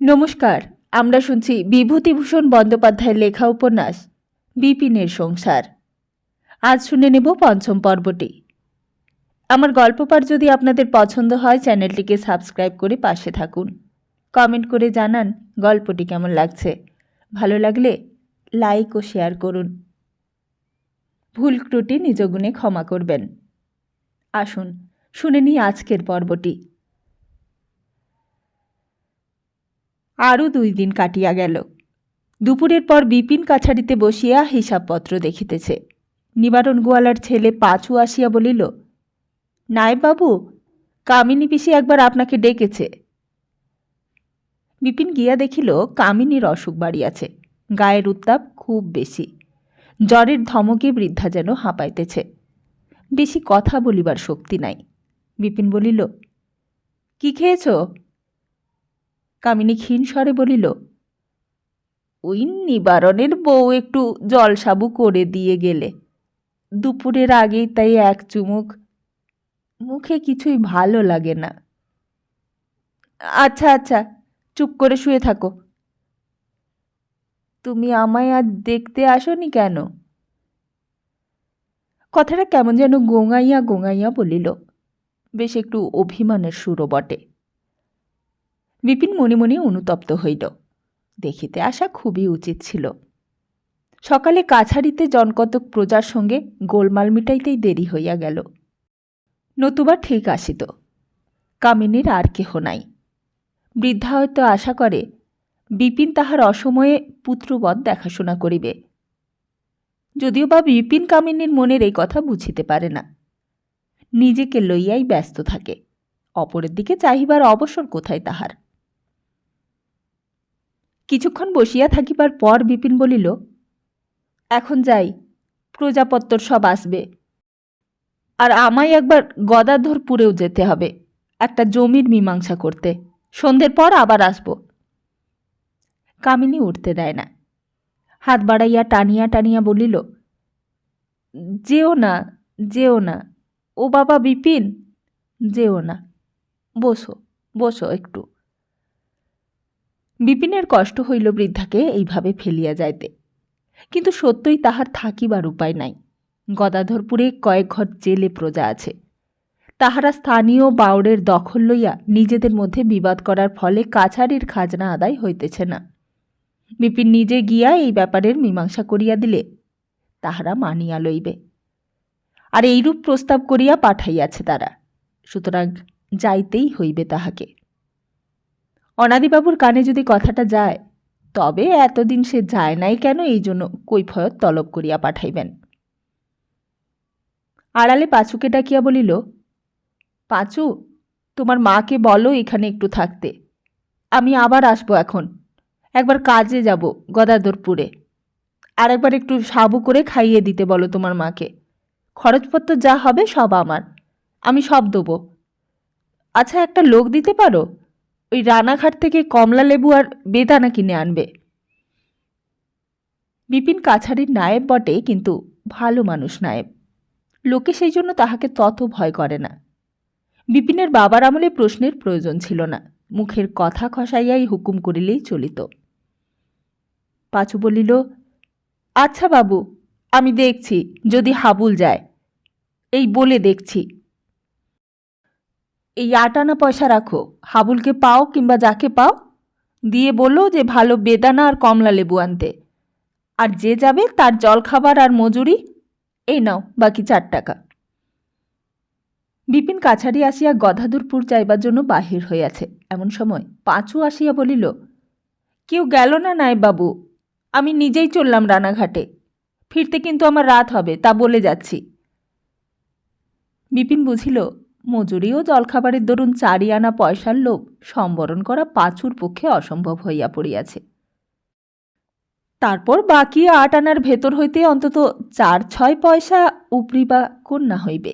নমস্কার। আমরা শুনছি বিভূতিভূষণ বন্দ্যোপাধ্যায়ের লেখা উপন্যাস বিপিনের সংসার। আজ শুনে নেব পঞ্চম পর্বটি। আমার গল্প পাঠ যদি আপনাদের পছন্দ হয় চ্যানেলটিকে সাবস্ক্রাইব করে পাশে থাকুন। কমেন্ট করে জানান গল্পটি কেমন লাগছে। ভালো লাগলে লাইক ও শেয়ার করুন। ভুল ত্রুটি নিজ গুণে ক্ষমা করবেন। আসুন শুনে নিই আজকের পর্বটি। আরও 2 দিন কাটিয়া গেল। দুপুরের পর বিপিন কাছারিতে বসিয়া হিসাবপত্র দেখিতেছে। নিবারণ গোয়ালার ছেলে পাঁচু আসিয়া বলিল, নায়েববাবু, কামিনী পিসি একবার আপনাকে ডেকেছে। বিপিন গিয়া দেখিল কামিনীর অসুখ বাড়িয়াছে। গায়ের উত্তাপ খুব বেশি। জ্বরের ধমকে বৃদ্ধা যেন হাঁপাইতেছে। বেশি কথা বলিবার শক্তি নাই। বিপিন বলিল, কি খেয়েছ? কামিনী ক্ষীণ স্বরে বলিল, ওই নিবারণের বউ একটু জলসাবু করে দিয়ে গেলে। দুপুরের আগেই তাই এক চুমুক। মুখে কিছুই ভালো লাগে না। আচ্ছা আচ্ছা, চুপ করে শুয়ে থাকো। তুমি আমায় আজ দেখতে আসনি কেন? কথাটা কেমন যেন গোঙাইয়া গোঙাইয়া বলিল। বেশ একটু অভিমানের সুরও বটে। বিপিন মনে মনে অনুতপ্ত হইল। দেখিতে আসা খুবই উচিত ছিল। সকালে কাছারিতে জনকতক প্রজার সঙ্গে গোলমাল মিটাইতেই দেরি হইয়া গেল। নতুবা ঠিক আসিত। কামিনীর আর কেহ নাই। বৃদ্ধা হয়তো আশা করে বিপিন তাহার অসময়ে পুত্রবৎ দেখাশোনা করিবে। যদিও বা বিপিন কামিনীর মনের এই কথা বুঝিতে পারে না। নিজেকে লইয়াই ব্যস্ত থাকে। অপরের দিকে চাহিবার অবসর কোথায় তাহার? কিছুক্ষণ বসিয়া থাকিবার পর বিপিন বলিল, এখন যাই, প্রজাপত্তর সব আসবে। আর আমায় একবার গদাধরপুরেও যেতে হবে, একটা জমির মীমাংসা করতে। সন্ধ্যের পর আবার আসব। কামিনী উঠতে দেয় না। হাত বাড়াইয়া টানিয়া টানিয়া বলিল, যেও না, যেও না, ও বাবা বিপিন, যেও না, বসো বসো একটু। বিপিনের কষ্ট হইল বৃদ্ধাকে এইভাবে ফেলিয়া যাইতে। কিন্তু সত্যই তাহার থাকিবার উপায় নাই। গদাধরপুরে কয়েক ঘর জেলে প্রজা আছে। তাহারা স্থানীয় বাউড়ের দখল লইয়া নিজেদের মধ্যে বিবাদ করার ফলে কাছারির খাজনা আদায় হইতেছে না। বিপিন নিজে গিয়া এই ব্যাপারের মীমাংসা করিয়া দিলে তাহারা মানিয়া লইবে। আর এইরূপ প্রস্তাব করিয়া পাঠাইয়াছে তারা। সুতরাং যাইতেই হইবে তাহাকে। অনাদিবাবুর কানে যদি কথাটা যায়, তবে এতদিন সে যায় নাই কেন এই জন্য কৈফয়ত তলব করিয়া পাঠাইবেন। আড়ালে পাঁচুকে ডাকিয়া বলিল, পাঁচু, তোমার মাকে বলো এখানে একটু থাকতে। আমি আবার আসবো এখন। একবার কাজে যাব গদাধরপুরে। আর একবার একটু সাবু করে খাইয়ে দিতে বলো তোমার মাকে। খরচপত্র যা হবে সব আমার, আমি সব দেবো। আচ্ছা, একটা লোক দিতে পারো? ওই রানাঘাট থেকে কমলা লেবু আর বেদানা কিনে আনবে। বিপিন কাছারির নায়েব বটে, কিন্তু ভালো মানুষ নায়েব। লোকে সেই জন্য তাহাকে তত ভয় করে না। বিপিনের বাবার আমলে প্রশ্নের প্রয়োজন ছিল না। মুখের কথা খসাইয়াই হুকুম করিলেই চলিত। পাঁচু বলিল, আচ্ছা বাবু, আমি দেখছি যদি হাবুল যায়। এই বলে দেখছি। এই 8 আনা পয়সা রাখো, হাবুলকে পাও কিংবা যাকে পাও দিয়ে বলো যে ভালো বেদানা আর কমলা লেবু আনতে। আর যে যাবে তার জলখাবার আর মজুরি এই নাও, বাকি 4 টাকা। বিপিন কাছারি আসিয়া গদাধরপুর যাইবার জন্য বাহির হইয়াছে। এমন সময় পাঁচু আসিয়া বলিল, কেউ গেল না নায়েববাবু, আমি নিজেই চললাম রানাঘাটে। ফিরতে কিন্তু আমার রাত হবে, তা বলে যাচ্ছি। বিপিন বুঝিল মজুরি ও জলখাবারের দরুন 4 আনা পয়সার লোভ সম্বরণ করা পাঁচুর পক্ষে অসম্ভব হইয়া পড়িয়াছে। তারপর বাকি 8 আনার ভেতর হইতে অন্তত 4-6 পয়সা উপরি বা কন্যা হইবে।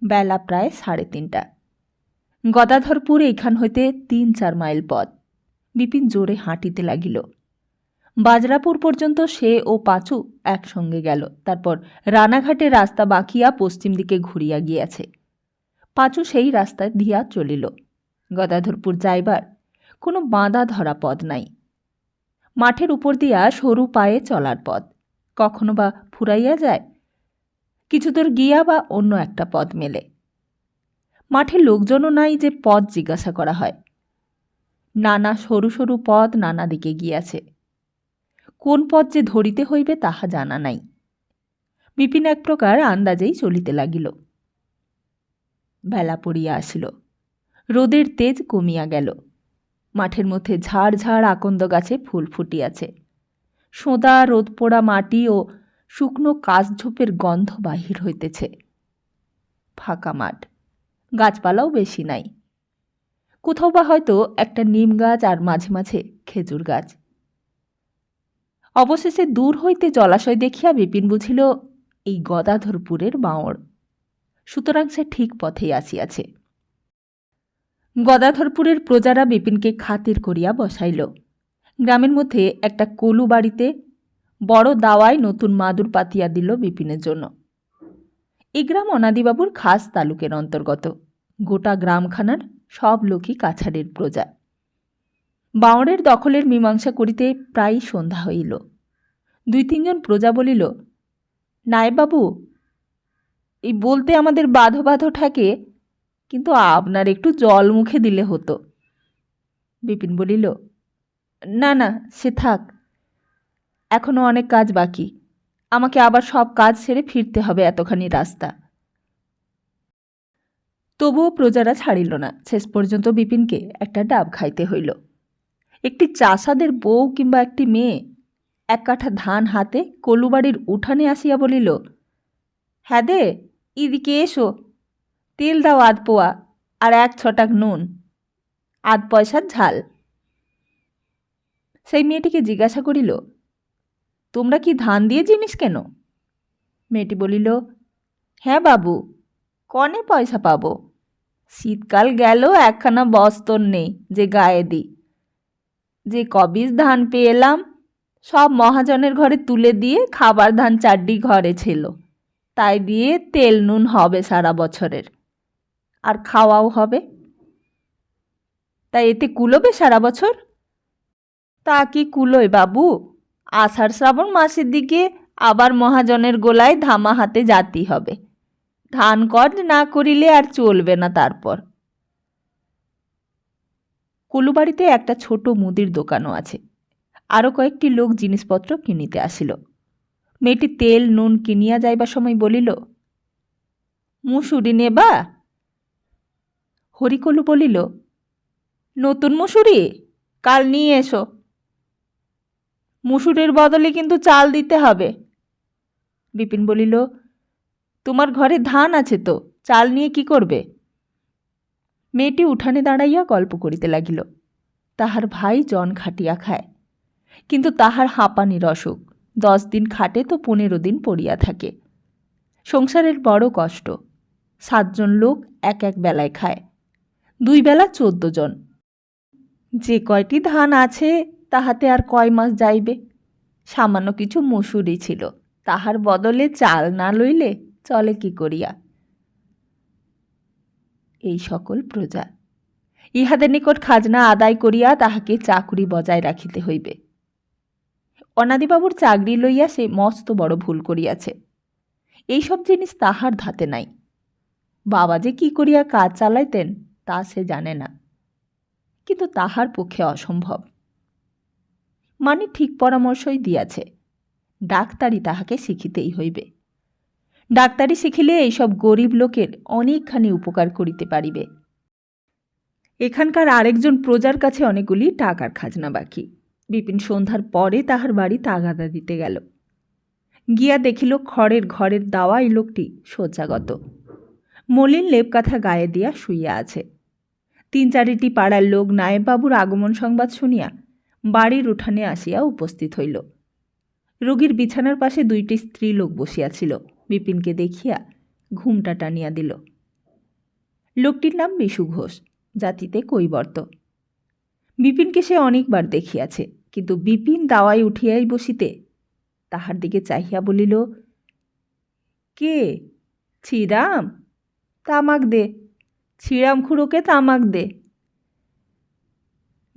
বেলা প্রায় 3:30। গদাধরপুর এইখান হইতে 3-4 মাইল পথ। বিপিন জোরে হাঁটিতে লাগিল। বাজরাপুর পর্যন্ত সে ও পাঁচু একসঙ্গে গেল। তারপর রানাঘাটের রাস্তা বাঁকিয়া পশ্চিম দিকে ঘুরিয়া গিয়াছে। পাঁচু সেই রাস্তা দিয়া চলিল। গদাধরপুর যাইবার কোনো বাঁধা ধরা পথ নাই। মাঠের উপর দিয়া সরু পায়ে চলার পথ, কখনো বা ফুরাইয়া যায়, কিছু দূর গিয়া বা অন্য একটা পথ মেলে। মাঠে লোকজনও নাই যে পথ জিজ্ঞাসা করা হয়। নানা সরু সরু পথ নানা দিকে গিয়াছে। কোন পথ যে ধরিতে হইবে তাহা জানা নাই। বিপিন এক প্রকার আন্দাজেই চলিতে লাগিল। বেলা পড়িয়া আসিল, রোদের তেজ কমিয়া গেল। মাঠের মধ্যে ঝাড় ঝাড় আকন্দ গাছে ফুল ফুটিয়াছে। সোঁদা রোদ পোড়া মাটি ও শুকনো কাশঝোপের গন্ধ বাহির হইতেছে। ফাঁকা মাঠ, গাছপালাও বেশি নাই। কোথাও বা হয়তো একটা নিম গাছ আর মাঝে মাঝে খেজুর গাছ। অবশেষে দূর হইতে জলাশয় দেখিয়া বিপিন বুঝিল এই গদাধরপুরের বাঁওড়। সুতরাং সে ঠিক পথেই আসিয়াছে। গদাধরপুরের প্রজারা বিপিনকে খাতির করিয়া বসাইল। গ্রামের মধ্যে একটা কলু বাড়িতে বড় দাওয়ায় নতুন মাদুর পাতিয়া দিল বিপিনের জন্য। এই গ্রাম অনাদিবাবুর খাস তালুকের অন্তর্গত। গোটা গ্রামখানার সব লোকই কাছাড়ের প্রজা। বাঁওড়ের দখলের মীমাংসা করিতে প্রায় সন্ধ্যা হইল। 2-3 জন প্রজা বলিল, নায়েববাবু, এই বলতে আমাদের বাঁধো বাঁধো ঠেকে, কিন্তু আপনার একটু জল মুখে দিলে হতো। বিপিন বলিল, না না, সে থাক, এখনো অনেক কাজ বাকি। আমাকে আবার সব কাজ সেরে ফিরতে হবে এতখানি রাস্তা। তবুও প্রজারা ছাড়িল না। শেষ পর্যন্ত বিপিনকে একটা ডাব খাইতে হইল। একটি চাষাদের বউ কিংবা একটি মেয়ে এক কাঠা ধান হাতে কলুবাড়ির উঠানে আসিয়া বলিল, হ্যাঁ দে, এদিকে এসো, তেল দাও 1 পোয়া, আর 1 ছটাক নুন, 1 পয়সার ঝাল। সেই মেয়েটিকে জিজ্ঞাসা করিল, তোমরা কি ধান দিয়ে জিনিস কেন? মেয়েটি বলিল, হ্যাঁ বাবু, কনে পয়সা পাবো? শীতকাল গেল, একখানা বস্তর নেই যে গায়ে দিই। যে কবিজ ধান পেয়ে এলাম, সব মহাজনের ঘরে তুলে দিয়ে খাবার ধান 4ডি ঘরে ছিল। তাই দিয়ে তেল নুন হবে সারা বছরের, আর খাওয়াও হবে। তাই এতে কুলোবে সারা বছর? তা কি কুলোয় বাবু? আষাঢ় শ্রাবণ মাসের দিকে আবার মহাজনের গোলায় ধামা হাতে জাতি হবে। ধান কট না করিলে আর চলবে না। তারপর কলুবাড়িতে একটা ছোট মুদির দোকানও আছে। আরও কয়েকটি লোক জিনিসপত্র কিনিতে আসিল। মেয়েটি তেল নুন কিনিয়া যাইবার সময় বলিল, মুসুরি নেবা? হরিকলু বলিল, নতুন মুসুরি? কাল নিয়ে এসো। মুসুরির বদলে কিন্তু চাল দিতে হবে। বিপিন বলিল, তোমার ঘরে ধান আছে তো, চাল নিয়ে কি করবে? মেয়েটি উঠানে দাঁড়াইয়া গল্প করিতে লাগিল। তাহার ভাই জন খাটিয়া খায়, কিন্তু তাহার হাঁপানির অসুখ। 10 দিন খাটে তো 15 দিন পড়িয়া থাকে। সংসারের বড় কষ্ট। 7 জন লোক এক বেলায় খায়, 2 বেলা 14 জন। যে কয়টি ধান আছে তাহাতে আর কয় মাস যাইবে? সামান্য কিছু মুসুরি ছিল, তাহার বদলে চাল না লইলে চলে কি করিয়া? এই সকল প্রজা, ইহাদের নিকট খাজনা আদায় করিয়া তাহাকে চাকরি বজায় রাখিতে হইবে। অনাদিবাবুর চাকরি লইয়া সে মস্ত বড় ভুল করিয়াছে। এইসব জিনিস তাহার ধাতে নাই। বাবা যে কি করিয়া কাজ চালাইতেন তা সে জানে না, কিন্তু তাহার পক্ষে অসম্ভব। মানে ঠিক পরামর্শই দিয়াছে, ডাক্তারি তাহাকে শিখিতেই হইবে। ডাক্তারি শিখিলে এইসব গরিব লোকের অনেকখানি উপকার করিতে পারিবে। এখানকার আরেকজন প্রজার কাছে অনেকগুলি টাকার খাজনা বাকি। বিপিন সন্ধ্যার পরে তাহার বাড়ি তাগাদা দিতে গেল। গিয়া দেখিল খড়ের ঘরের দাওয়াই লোকটি শয্যাগত, মলিন লেপকাথা গায়ে দিয়া শুইয়া আছে। 3-4টি পাড়ার লোক নায়েববাবুর আগমন সংবাদ শুনিয়া বাড়ির উঠানে আসিয়া উপস্থিত হইল। রোগীর বিছানার পাশে 2টি স্ত্রী লোক বসিয়াছিল। বিপিনকে দেখিয়া ঘুমটা টানিয়া দিল। লোকটির নাম বিশু ঘোষ, জাতিতে কৈবর্ত। বিপিনকে সে অনেকবার দেখিয়াছে, কিন্তু বিপিন দাওয়ায় উঠিয়াই বসিতে তাহার দিকে চাহিয়া বলিল, কে? ছিরাম? তামাক দে, ছিরাম খুড়োকে তামাক দে।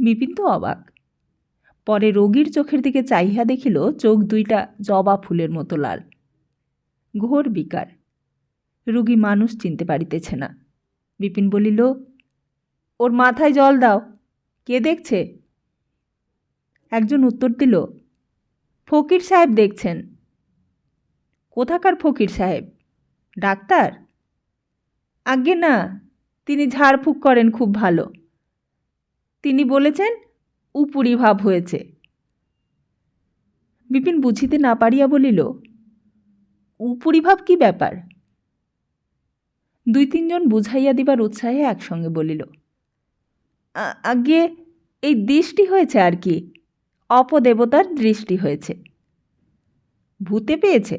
বিপিন তো অবাক। পরে রোগীর চোখের দিকে চাহিয়া দেখিল চোখ দুইটা জবা ফুলের মতো লাল, ঘোর বিকার। রোগী মানুষ চিনতে পারিতেছে না। বিপিন বলিল, ওর মাথায় জল দাও, কে দেখছে? একজন উত্তর দিল, ফকির সাহেব দেখছেন। কোথাকার ফকির সাহেব? ডাক্তার? আজ্ঞে না, তিনি ঝাড়ফুঁক করেন খুব ভালো। তিনি বলেছেন উপরি ভাব হয়েছে। বিপিন বুঝিতে না পারিয়া বলিল, উপরি ভাব কি ব্যাপার? দুই তিনজন বুঝাইয়া দিবার উৎসাহে একসঙ্গে বলিল, আজ্ঞে এই দৃষ্টি হয়েছে আর কি, অপদেবতার দৃষ্টি হয়েছে। ভূতে পেয়েছে?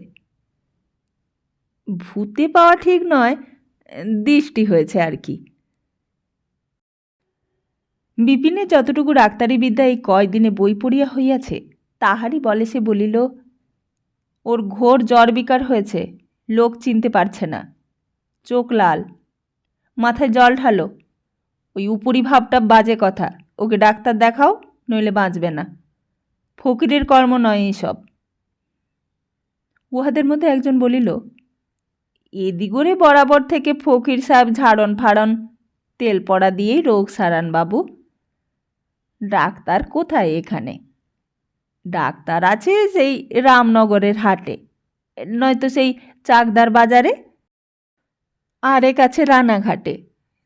ভূতে পাওয়া ঠিক নয়, দৃষ্টি হয়েছে আর কি। বিপিনের যতটুকু ডাক্তারি বিদ্যা এই কয়দিনে বই পড়িয়া হইয়াছে তাহারই বলে সে বলিল, ওর ঘোর জ্বর বিকার হয়েছে, লোক চিনতে পারছে না, চোখ লাল, মাথায় জল ঢালো। ওই উপরি ভাবটা বাজে কথা, ওকে ডাক্তার দেখাও, নইলে বাঁচবে না। ফকিরের কর্ম নয় এইসব। উহাদের মধ্যে একজন বলিল, এদিগরে বরাবর থেকে ফকির সাহেব ঝাড়ন ফাড়ন তেল পড়া দিয়েই রোগ সারান বাবু। ডাক্তার কোথায় এখানে? ডাক্তার আছে সেই রামনগরের হাটে, নয়তো সেই চাকদার বাজারে, আর এক আছে রানাঘাটে,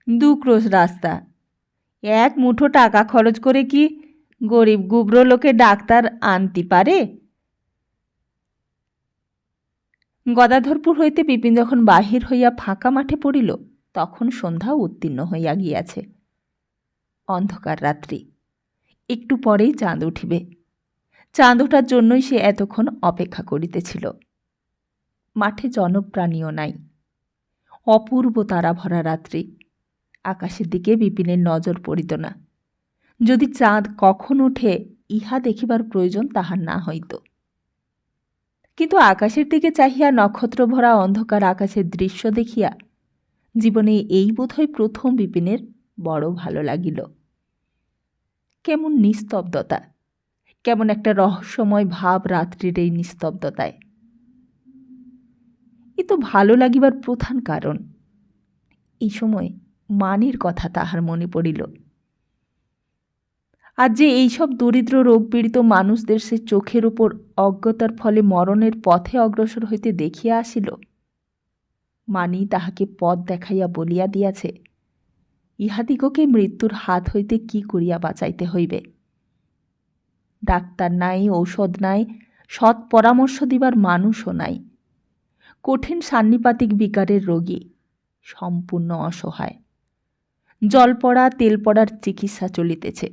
2 ক্রোশ রাস্তা। এক মুঠো টাকা খরচ করে কি গরিব গুবর লোকে ডাক্তার আনতে পারে? গদাধরপুর হইতে বিপিন যখন বাহির হইয়া ফাঁকা মাঠে পড়িল তখন সন্ধ্যা উত্তীর্ণ হইয়া গিয়াছে। অন্ধকার রাত্রি, একটু পরেই চাঁদ উঠিবে। চাঁদ ওঠার জন্যই সে এতক্ষণ অপেক্ষা করিতেছিল। মাঠে জনপ্রাণীও নাই। অপূর্ব তারা ভরা রাত্রি। আকাশের দিকে বিপিনের নজর পড়িত না। যদি চাঁদ কখন ওঠে ইহা দেখিবার প্রয়োজন তাহার না হইত। কিন্তু আকাশের দিকে চাহিয়া নক্ষত্র ভরা অন্ধকার আকাশের দৃশ্য দেখিয়া জীবনে এই বোধহয় প্রথম বিপিনের বড় ভালো লাগিল। কেমন নিস্তব্ধতা, কেমন একটা রহস্যময় ভাব রাত্রির এই নিস্তব্ধতায়। এ তো ভালো লাগিবার প্রধান কারণ। এই সময় মানির কথা তাহার মনে পড়িল। আজ যে এইসব দরিদ্র রোগপীড়িত মানুষদের সে চোখের উপর অজ্ঞতার ফলে মরণের পথে অগ্রসর হইতে দেখিয়া আসিল, মানি তাহাকে পথ দেখাইয়া বলিয়া দিয়াছে, ইহাদিগকে মৃত্যুর হাত হইতে কি করিয়া বাঁচাইতে হইবে। ডাক্তার নাই, ঔষধ নাই, সৎ পরামর্শ দিবার মানুষও নাই। কঠিন সান্নিপাতিক বিকারের রোগী, সম্পূর্ণ অসহায়। জল পড়া তেল পড়ার চিকিৎসা চলিতেছে।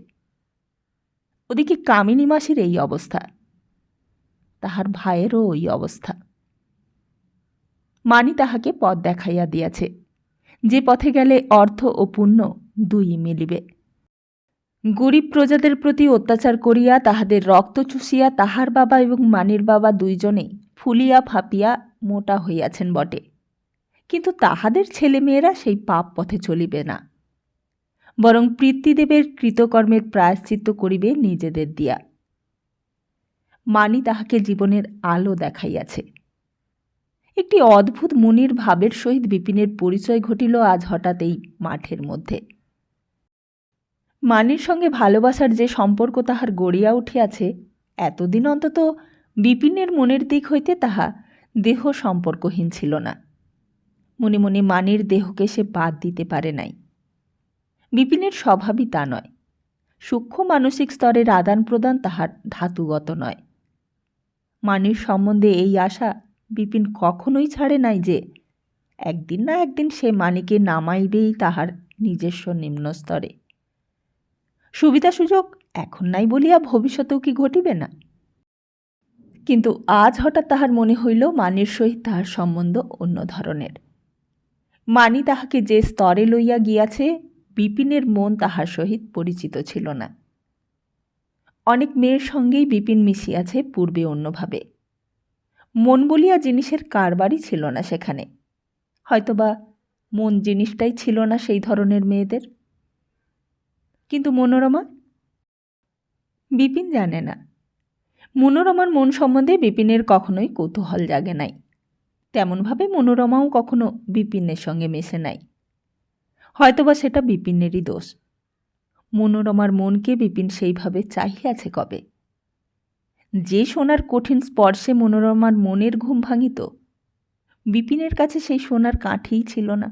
ওদিকে কামিনী মাসির এই অবস্থা, তাহার ভাইয়েরও ওই অবস্থা। মানি তাহাকে পথ দেখাইয়া দিয়াছে, যে পথে গেলে অর্থ ও পুণ্য দুই মিলিবে। গরিব প্রজাদের প্রতি অত্যাচার করিয়া তাহাদের রক্ত চুষিয়া তাহার বাবা এবং মানির বাবা দুইজনেই ফুলিয়া ফাঁপিয়া মোটা হইয়াছেন বটে, কিন্তু তাহাদের ছেলেমেয়েরা সেই পাপ পথে চলিবে না, বরং পিতৃদেবের কৃতকর্মের প্রায়শ্চিত্ত করিবে নিজেদের দিয়া। মানি তাহাকে জীবনের আলো দেখাইয়াছে। একটি অদ্ভুত মুনির ভাবের সহিত বিপিনের পরিচয় ঘটিল আজ হঠাৎ এই মাঠের মধ্যে। মানির সঙ্গে ভালোবাসার যে সম্পর্ক তাহার গড়িয়া উঠিয়াছে, এতদিন অন্তত বিপিনের মনের দিক হইতে তাহা দেহ সম্পর্কহীন ছিল না। মনে মনে মানির দেহকে সে বাদ দিতে পারে নাই। বিপিনের স্বভাবই তা নয়। সূক্ষ্ম মানসিক স্তরের আদান প্রদান তাহার ধাতুগত নয়। মানির সম্বন্ধে এই আশা বিপিন কখনোই ছাড়ে নাই যে একদিন না একদিন সে মানিকে নামাইবেই তাহার নিজস্ব নিম্নস্তরে। সুবিধা সুযোগ এখন নাই বলিয়া ভবিষ্যতেও কি ঘটিবে না? কিন্তু আজ হঠাৎ তাহার মনে হইল মানির সহিত তাহার সম্বন্ধ অন্য ধরনের। মানি তাহাকে যে স্তরে লইয়া গিয়াছে বিপিনের মন তাহার সহিত পরিচিত ছিল না। অনেক মেয়ের সঙ্গেই বিপিন মিশিয়াছে পূর্বে অন্যভাবে। মন বলিয়া জিনিসের কারবারই ছিল না সেখানে। হয়তোবা মন জিনিসটাই ছিল না সেই ধরনের মেয়েদের। কিন্তু মনোরমা বিপিন জানে না, মনোরমার মন সম্বন্ধে বিপিনের কখনোই কৌতূহল জাগে নাই। তেমনভাবে মনোরমাও কখনো বিপিনের সঙ্গে মেশে নাই। হয়তোবা সেটা বিপিনেরই দোষ। মনোরমার মনকে বিপিন সেইভাবে চাহিয়াছে কবে? যে সোনার কঠিন স্পর্শে মনোরমার মনের ঘুম ভাঙিত, বিপিনের কাছে সেই সোনার কাঠিই ছিল না।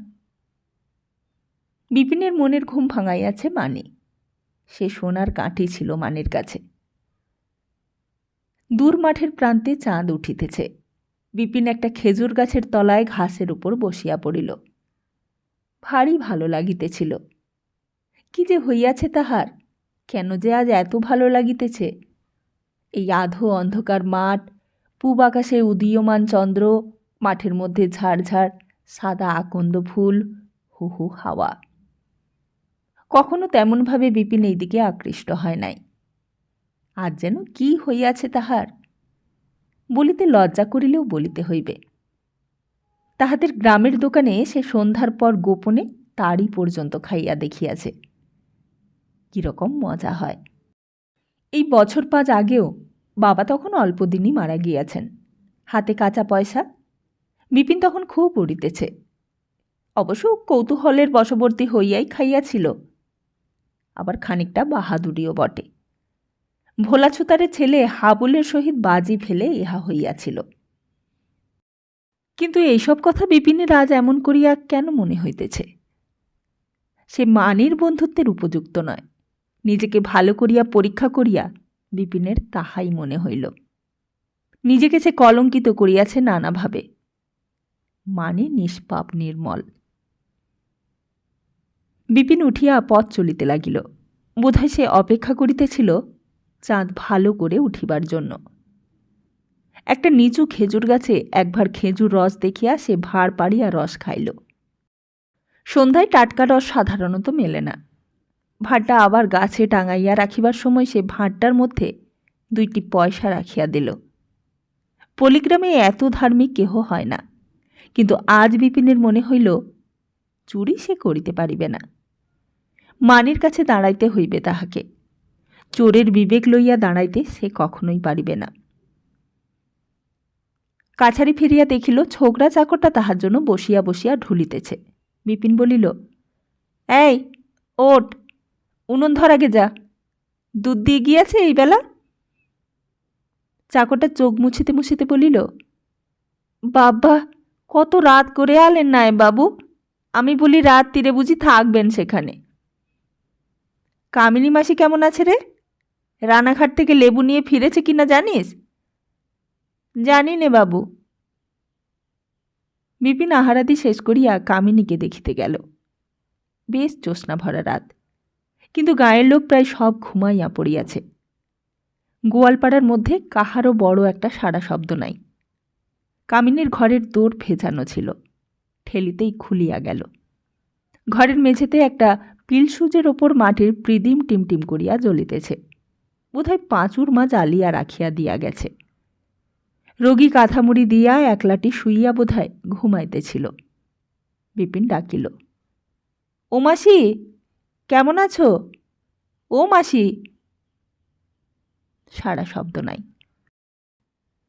বিপিনের মনের ঘুম ভাঙাইয়াছে মানি, সে সোনার কাঠি ছিল মানির কাছে। দূর মাঠের প্রান্তে চাঁদ উঠিতেছে। বিপিন একটা খেজুর গাছের তলায় ঘাসের উপর বসিয়া পড়িল। ভারী ভালো লাগিতেছিল। কি যে হইয়াছে তাহার, কেন যে আজ এত ভালো লাগিতেছে? এই আধো অন্ধকার মাঠ, পূব আকাশে উদীয়মান চন্দ্র, মাঠের মধ্যে ঝাড়ঝাড় সাদা আকন্দ ফুল, হু হু হাওয়া। কখনো তেমনভাবে বিপিন এই দিকে আকৃষ্ট হয় নাই। আজ যেন কি হইয়াছে তাহার, বলিতে লজ্জা করিলেও বলিতে হইবে। তাহাদের গ্রামের দোকানে সে সন্ধ্যার পর গোপনে তাড়ি পর্যন্ত খাইয়া দেখিয়াছে। কিরকম মজা হয়! এই বছর 5 আগেও বাবা তখন অল্পদিনই মারা গিয়াছেন। হাতে কাঁচা পয়সা। বিপিন তখন খুব উড়িতেছে। অবশ্য কৌতূহলের বশবর্তী হইয়াই খাইয়াছিল, আবার খানিকটা বাহাদুরিও বটে। ভোলা ছুতারের ছেলে হাবুলের সহিত বাজি ফেলে ইহা হইয়াছিল। কিন্তু এইসব কথা বিপিনের আজ এমন করিয়া কেন মনে হইতেছে? সে মানির বন্ধুত্বের উপযুক্ত নয়। নিজেকে ভালো করিয়া পরীক্ষা করিয়া বিপিনের তাহাই মনে হইল। নিজেকে সে কলঙ্কিত করিয়াছে নানাভাবে। মানি নিষ্পাপ নির্মল। বিপিন উঠিয়া পথ চলিতে লাগিল। বোধহয় সে অপেক্ষা করিতেছিল চাঁদ ভালো করে উঠিবার জন্য। একটা নিচু খেজুর গাছে একবার খেজুর রস দেখিয়া সে ভাঁড় পাড়িয়া রস খাইল। সন্ধ্যায় টাটকা রস সাধারণত মেলে না। ভাঁড়টা আবার গাছে টাঙাইয়া রাখিবার সময় সে ভাঁড়টার মধ্যে 2টি পয়সা রাখিয়া দিল। পলিগ্রামে এত ধার্মিক কেহ হয় না, কিন্তু আজ বিপিনের মনে হইল চুরি সে করিতে পারিবে না। মানির কাছে দাঁড়াইতে হইবে তাহাকে। চোরের বিবেক লইয়া দাঁড়াইতে সে কখনোই পারিবে না। কাছারি ফিরিয়া দেখিল ছোকরা চাকরটা তাহার জন্য বসিয়া বসিয়া ঢুলিতেছে। বিপিন বলিল, এই ওঠ, উনুন ধর আগে যা, দুধ দিয়ে গিয়াছে এই বেলা? চাকরটা চোখ মুছিতে মুছিতে বলিল, বাবা, কত রাত করে আলেন নাই বাবু? আমি বলি রাত তীরে বুঝি থাকবেন সেখানে? কামিনী মাসি কেমন আছে রে? রানাঘাট থেকে লেবু নিয়ে ফিরেছে কিনা জানিস? জানি নে বাবু। বিপিন আহারাদি শেষ করিয়া কামিনীকে দেখিতে গেল। বেশ জ্যোৎস্না ভরা রাত, কিন্তু গায়ের লোক প্রায় সব ঘুমাইয়া পড়িয়াছে। গোয়ালপাড়ার মধ্যে কাহারও বড় একটা সাড়া শব্দ নাই। কামিনীর ঘরের দোর ভেজানো ছিল, ঠেলিতেই খুলিয়া গেল। ঘরের মেঝেতে একটা পিলসুজের ওপর মাটির প্রদীপ টিমটিম করিয়া জ্বলিতেছে। বোধহয় পাঁচুর মা জ্বালিয়া রাখিয়া দিয়া গেছে। রোগী কাঁথামুড়ি দিয়া একলাটি শুইয়া বোধহয় ঘুমাইতেছিল। বিপিন ডাকিল, ও মাসি, কেমন আছো? ও মাসি। সারা শব্দ নাই।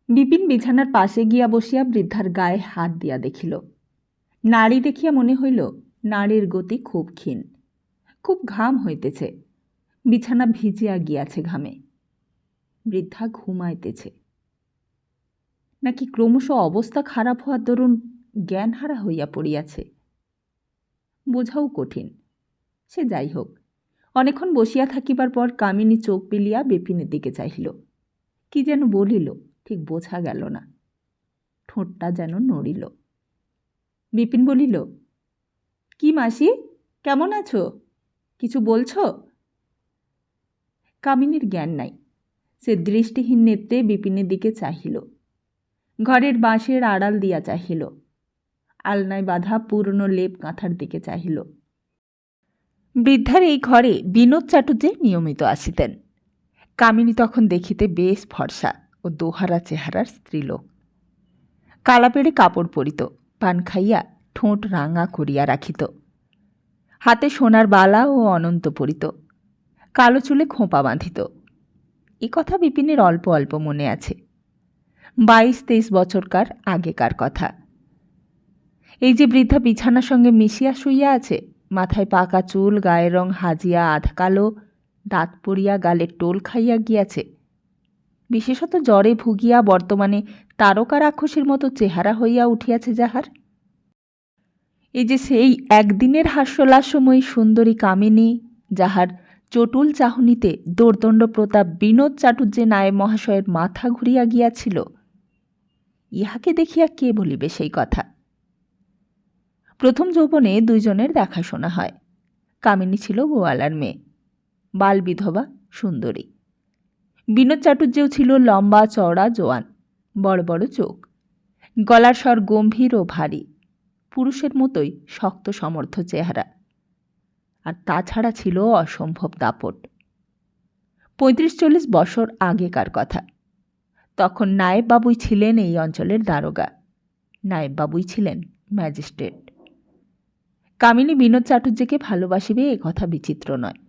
বিপিন বিছানার পাশে গিয়া বসিয়া বৃদ্ধার গায়ে হাত দিয়া দেখিল। নাড়ি দেখিয়া মনে হইল নাড়ির গতি খুব ক্ষীণ, খুব ঘাম হইতেছে, বিছানা ভিজিয়া গিয়াছে ঘামে। বৃদ্ধা ঘুমাইতেছে, নাকি ক্রমশ অবস্থা খারাপ হওয়ার দরুন জ্ঞানহারা হইয়া পড়িয়াছে? বোঝাও কঠিন। সে যাই হোক, অনেকক্ষণ বসিয়া থাকিবার পর কামিনী চোখ পিলিয়া বিপিনের দিকে চাহিল। কি যেন বলিল, ঠিক বোঝা গেল না। ঠোঁটটা যেন নড়িল। বিপিন বলিল, কি মাসি, কেমন আছো? কিছু বলছ? কামিনীর জ্ঞান নাই। সে দৃষ্টিহীন নেত্রে বিপিনের দিকে চাহিল। ঘরের বাঁশের আড়াল দিয়া চাহিল। আলনায় বাঁধা পুরনো লেপ কাঁথার দিকে চাহিল। বৃদ্ধার এই ঘরে বিনোদ চাটুর্যে নিয়মিত আসিতেন। কামিনী তখন দেখিতে বেশ ফর্সা ও দোহারা চেহারার স্ত্রীলোক। কালা পেড়ে কাপড় পরিত, পান খাইয়া ঠোঁট রাঙা করিয়া রাখিত, হাতে সোনার বালা ও অনন্ত পরিত, কালো চুলে খোঁপা বাঁধিত। এ কথা বিপিনের অল্প অল্প মনে আছে। 22-23 বছরকার আগেকার কথা। এই যে বৃদ্ধা বিছানার সঙ্গে মিশিয়া শুইয়া আছে, মাথায় পাকা চুল, গায়ের রং হাজিয়া আধা কালো, দাঁত পড়িয়া গালের টোল খাইয়া গিয়াছে, বিশেষত জ্বরে ভুগিয়া বর্তমানে তারকা রাক্ষসীর মতো চেহারা হইয়া উঠিয়াছে যাহার। এই যে সেই একদিনের হাস্যলাস্যময়ী সুন্দরী কামিনী, যাহার চটুল চাহনিতে দোর্দণ্ড প্রতাপ বিনোদ চাটুর্যে নায়েব মহাশয়ের মাথা ঘুরিয়া গিয়াছিল, ইহাকে দেখিয়া কে বলিবে সেই কথা। প্রথম যৌবনে দুইজনের দেখাশোনা হয়। কামিনী ছিল গোয়ালার মেয়ে, বাল বিধবা, সুন্দরী। বিনোদ চাটুর্যেও ছিল লম্বা চওড়া জোয়ান, বড় বড় চোখ, গলার স্বর গম্ভীর ও ভারী, পুরুষের মতোই শক্ত সমর্থ চেহারা। আর তাছাড়া ছিল অসম্ভব দাপট। 35-40 বছর আগেকার কথা। তখন নায়েববাবুই ছিলেন এই অঞ্চলের দারোগা, নায়েববাবুই ছিলেন ম্যাজিস্ট্রেট। কামিনী বিনোদ চাটুর্যকে ভালোবাসিবে এ কথা বিচিত্র নয়।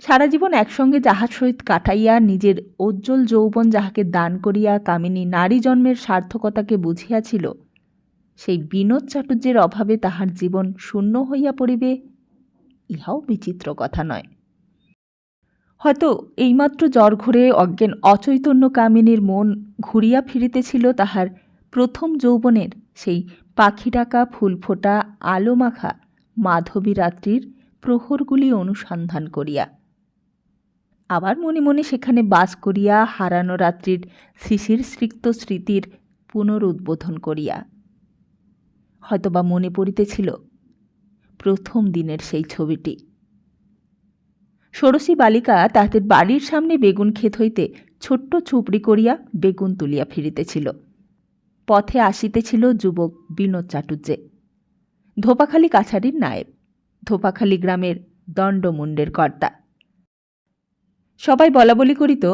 সারা জীবন একসঙ্গে যাহার সহিত কাটাইয়া নিজের উজ্জ্বল যৌবন যাহাকে দান করিয়া কামিনী নারী জন্মের সার্থকতাকে বুঝিয়াছিল, সেই বিনোদ চাটুর্যের অভাবে তাহার জীবন শূন্য হইয়া পড়িবে, ইহাও বিচিত্র কথা নয়। হয়তো এইমাত্র জ্বর ঘুরে অজ্ঞান অচৈতন্য কামিনীর মন ঘুরিয়া ফিরিতেছিল তাহার প্রথম যৌবনের সেই পাখি ডাকা ফুল ফোটা আলো মাখা মাধবী রাত্রির প্রহরগুলি অনুসন্ধান করিয়া, আবার মনে মনে সেখানে বাস করিয়া হারানো রাত্রির শিশির স্নিগ্ধ স্মৃতির পুনরুদ্বোধন করিয়া। হয়তোবা মনে পড়িতেছিল প্রথম দিনের সেই ছবিটি। ষোড়শী বালিকা তাহাদের বাড়ির সামনে বেগুন ক্ষেত হইতে ছোট্ট ছুপড়ি করিয়া বেগুন তুলিয়া ফিরিতেছিল। পথে আসিতেছিল যুবক বিনোদ চাটুর্যে, ধোপাখালি কাছারির নায়েব, ধোপাখালি গ্রামের দণ্ডমুণ্ডের কর্তা। সবাই বলাবলি করিত,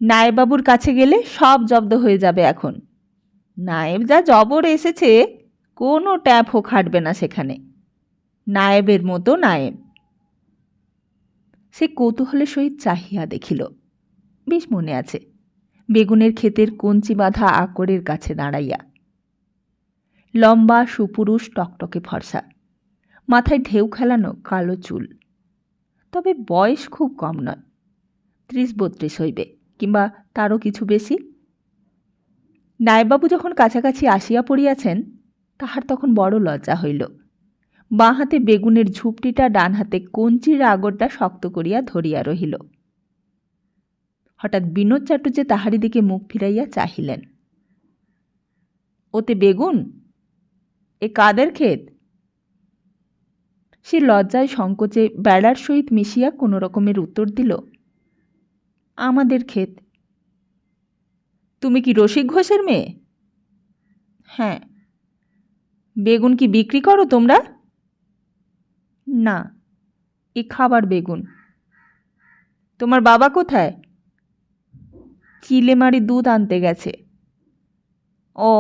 নায়েববাবুর কাছে গেলে সব জব্দ হয়ে যাবে এখন। নায়েব যা জবর এসেছে, কোনো ট্যাপও খাটবে না সেখানে, নায়েবের মতো নায়েব। সে কৌতূহলের সহিত চাহিয়া দেখিল। বেশ মনে আছে, বেগুনের ক্ষেতের কঞ্চি বাঁধা আকরের কাছে দাঁড়াইয়া। লম্বা সুপুরুষ, টকটকে ফর্সা, মাথায় ঢেউ খেলানো কালো চুল, তবে বয়স খুব কম নয়, 30-32 হইবে, কিংবা তারও কিছু বেশি। নায়েববাবু যখন কাছাকাছি আসিয়া পড়িয়াছেন, তাহার তখন বড় লজ্জা হইল। বাঁ হাতে বেগুনের ঝুপটিটা, ডান হাতে কঞ্চির আগরটা শক্ত করিয়া ধরিয়া রহিল। হঠাৎ বিনোদ চাটুর্যে তাহারি দিকে মুখ ফিরাইয়া চাহিলেন। ওতে বেগুন? এ কাদের ক্ষেত? সে লজ্জায় সংকোচে বেড়ার সহিত মিশিয়া কোনো রকমের উত্তর দিল, আমাদের ক্ষেত। তুমি কি রসিক ঘোষের মেয়ে? হ্যাঁ। বেগুন কি বিক্রি করো তোমরা? না, এ খাবার বেগুন। তোমার বাবা কোথায়? চিলেমারি দুধ আনতে গেছে। ও।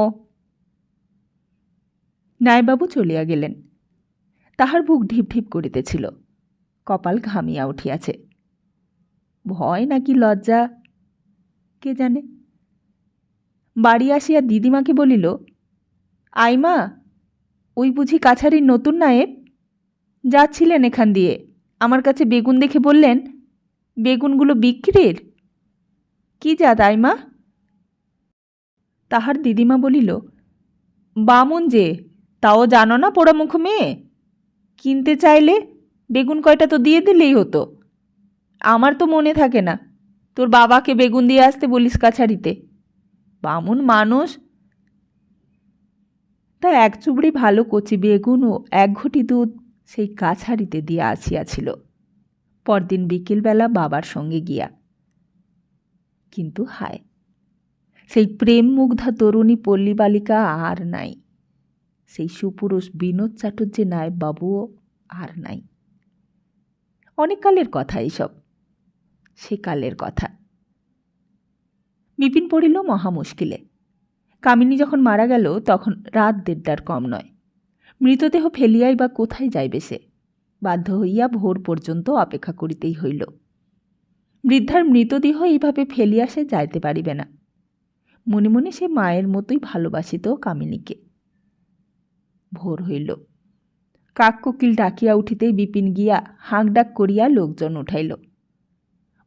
নায়েববাবু চলিয়া গেলেন। তাহার বুক ঢিপ ঢিপ করিতেছিল, কপাল ঘামিয়া উঠিয়াছে। ভয় নাকি লজ্জা, কে জানে। বাড়ি আসিয়া দিদিমাকে বলিল, আইমা, ওই বুঝি কাছারির নতুন নায়েব? যাচ্ছিলেন এখান দিয়ে, আমার কাছে বেগুন দেখে বললেন, বেগুনগুলো বিক্রির। কি জাত আইমা? তাহার দিদিমা বলিল, বামুন যে, তাও জানো না পোড়ামুখ মেয়ে? কিনতে চাইলে বেগুন কয়টা তো দিয়ে দিলেই হতো। আমার তো মনে থাকে না, তোর বাবাকে বেগুন দিয়ে আসতে বলিস কাছারিতে। বামুন মানুষ। তা এক চুবড়ি ভালো কচি বেগুন ও 1 ঘটি দুধ সেই কাছারিতে দিয়ে আসিয়াছিল পরদিন বিকেলবেলা বাবার সঙ্গে গিয়া। কিন্তু হায়, সেই প্রেম মুগ্ধা তরুণী পল্লী বালিকা আর নাই, সেই সুপুরুষ বিনোদ চাটুর্যে নায়েববাবুও আর নাই। অনেক কালের কথা এইসব, সেকালের কথা। বিপিন পড়িল মহা মুশকিলে। কামিনী যখন মারা গেল তখন রাত 1:30 কম নয়। মৃতদেহ ফেলিয়াই বা কোথায় যাইবে সে? বাধ্য হইয়া ভোর পর্যন্ত অপেক্ষা করিতেই হইল। বৃদ্ধার মৃতদেহ এইভাবে ফেলিয়া সে যাইতে পারিবে না। মনে মনে সে মায়ের মতোই ভালোবাসিত কামিনীকে। ভোর হইল। কাক কোকিল ডাকিয়া উঠিতেই বিপিন গিয়া হাঁকডাক করিয়া লোকজন উঠাইল।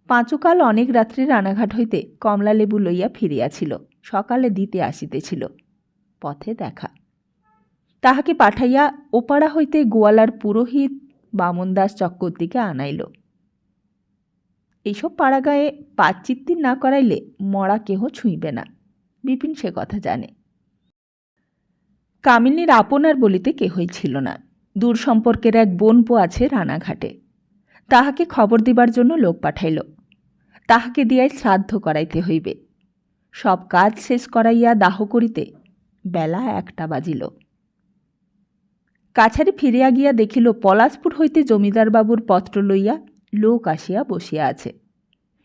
পাঁচকাল অনেক রাত্রে রানাঘাট হইতে কমলালেবু লইয়া ফিরিয়াছিল, সকালে দিতে আসিতেছিল। পথে দেখা। তাহাকে পাঠাইয়া ওপাড়া হইতে গোয়ালার পুরোহিত বামনদাস চক্রবর্তীকে আনাইল। এইসব পাড়াগায়ে পাঁচচিত্তির না করাইলে মরা কেহ ছুঁইবে না, বিপিন সে কথা জানে। কামিনীর আপনার বলিতে কেহই ছিল না। দূর সম্পর্কের এক বোনপো আছে রানাঘাটে, তাহাকে খবর দিবার জন্য লোক পাঠাইল। তাহাকে দিয়াই শ্রাদ্ধ করাইতে হইবে। সব কাজ শেষ করাইয়া দাহ করিতে বেলা 1টা বাজিল। কাছারি ফিরিয়া গিয়া দেখিল পলাশপুর হইতে জমিদারবাবুর পত্র লইয়া লোক আসিয়া বসিয়া আছে।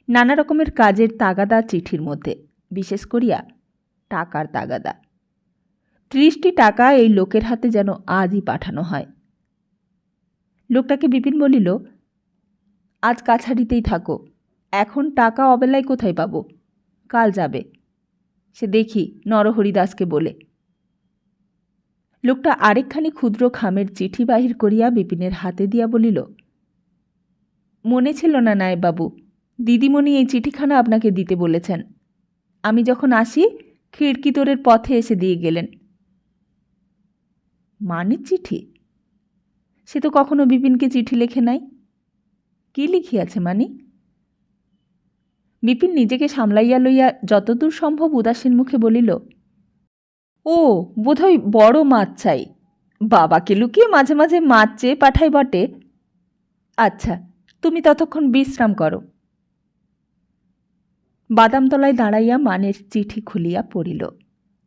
নানা রকমের কাজের তাগাদা চিঠির মধ্যে, বিশেষ করিয়া টাকার তাগাদা। 30টি টাকা এই লোকের হাতে যেন আজই পাঠানো হয়। লোকটাকে বিপিন বলিল, আজ কাছারিতেই থাকো, এখন টাকা অবেলায় কোথায় পাবো, কাল যাবে, সে দেখি নরহরিদাসকে বলে। লোকটা আরেকখানি ক্ষুদ্র খামের চিঠি বাহির করিয়া বিপিনের হাতে দিয়া বলিল, মনে ছিল না নায়েববাবু, দিদিমণি এই চিঠিখানা আপনাকে দিতে বলেছেন। আমি যখন আসি খিড়কি তোরের পথে এসে দিয়ে গেলেন। মানির চিঠি? সে তো কখনো বিপিনকে চিঠি লেখে নাই। কি লিখিয়াছে মানি? বিপিন নিজেকে সামলাইয়া লইয়া যতদূর সম্ভব উদাসীন মুখে বলিল, ও বোধহয় বড় মাছ চাই, বাবাকে লুকিয়ে মাঝে মাঝে মাছ চেয়ে পাঠাই বটে। আচ্ছা, তুমি ততক্ষণ বিশ্রাম করো। বাদামতলায় দাঁড়াইয়া মানের চিঠি খুলিয়া পড়িল।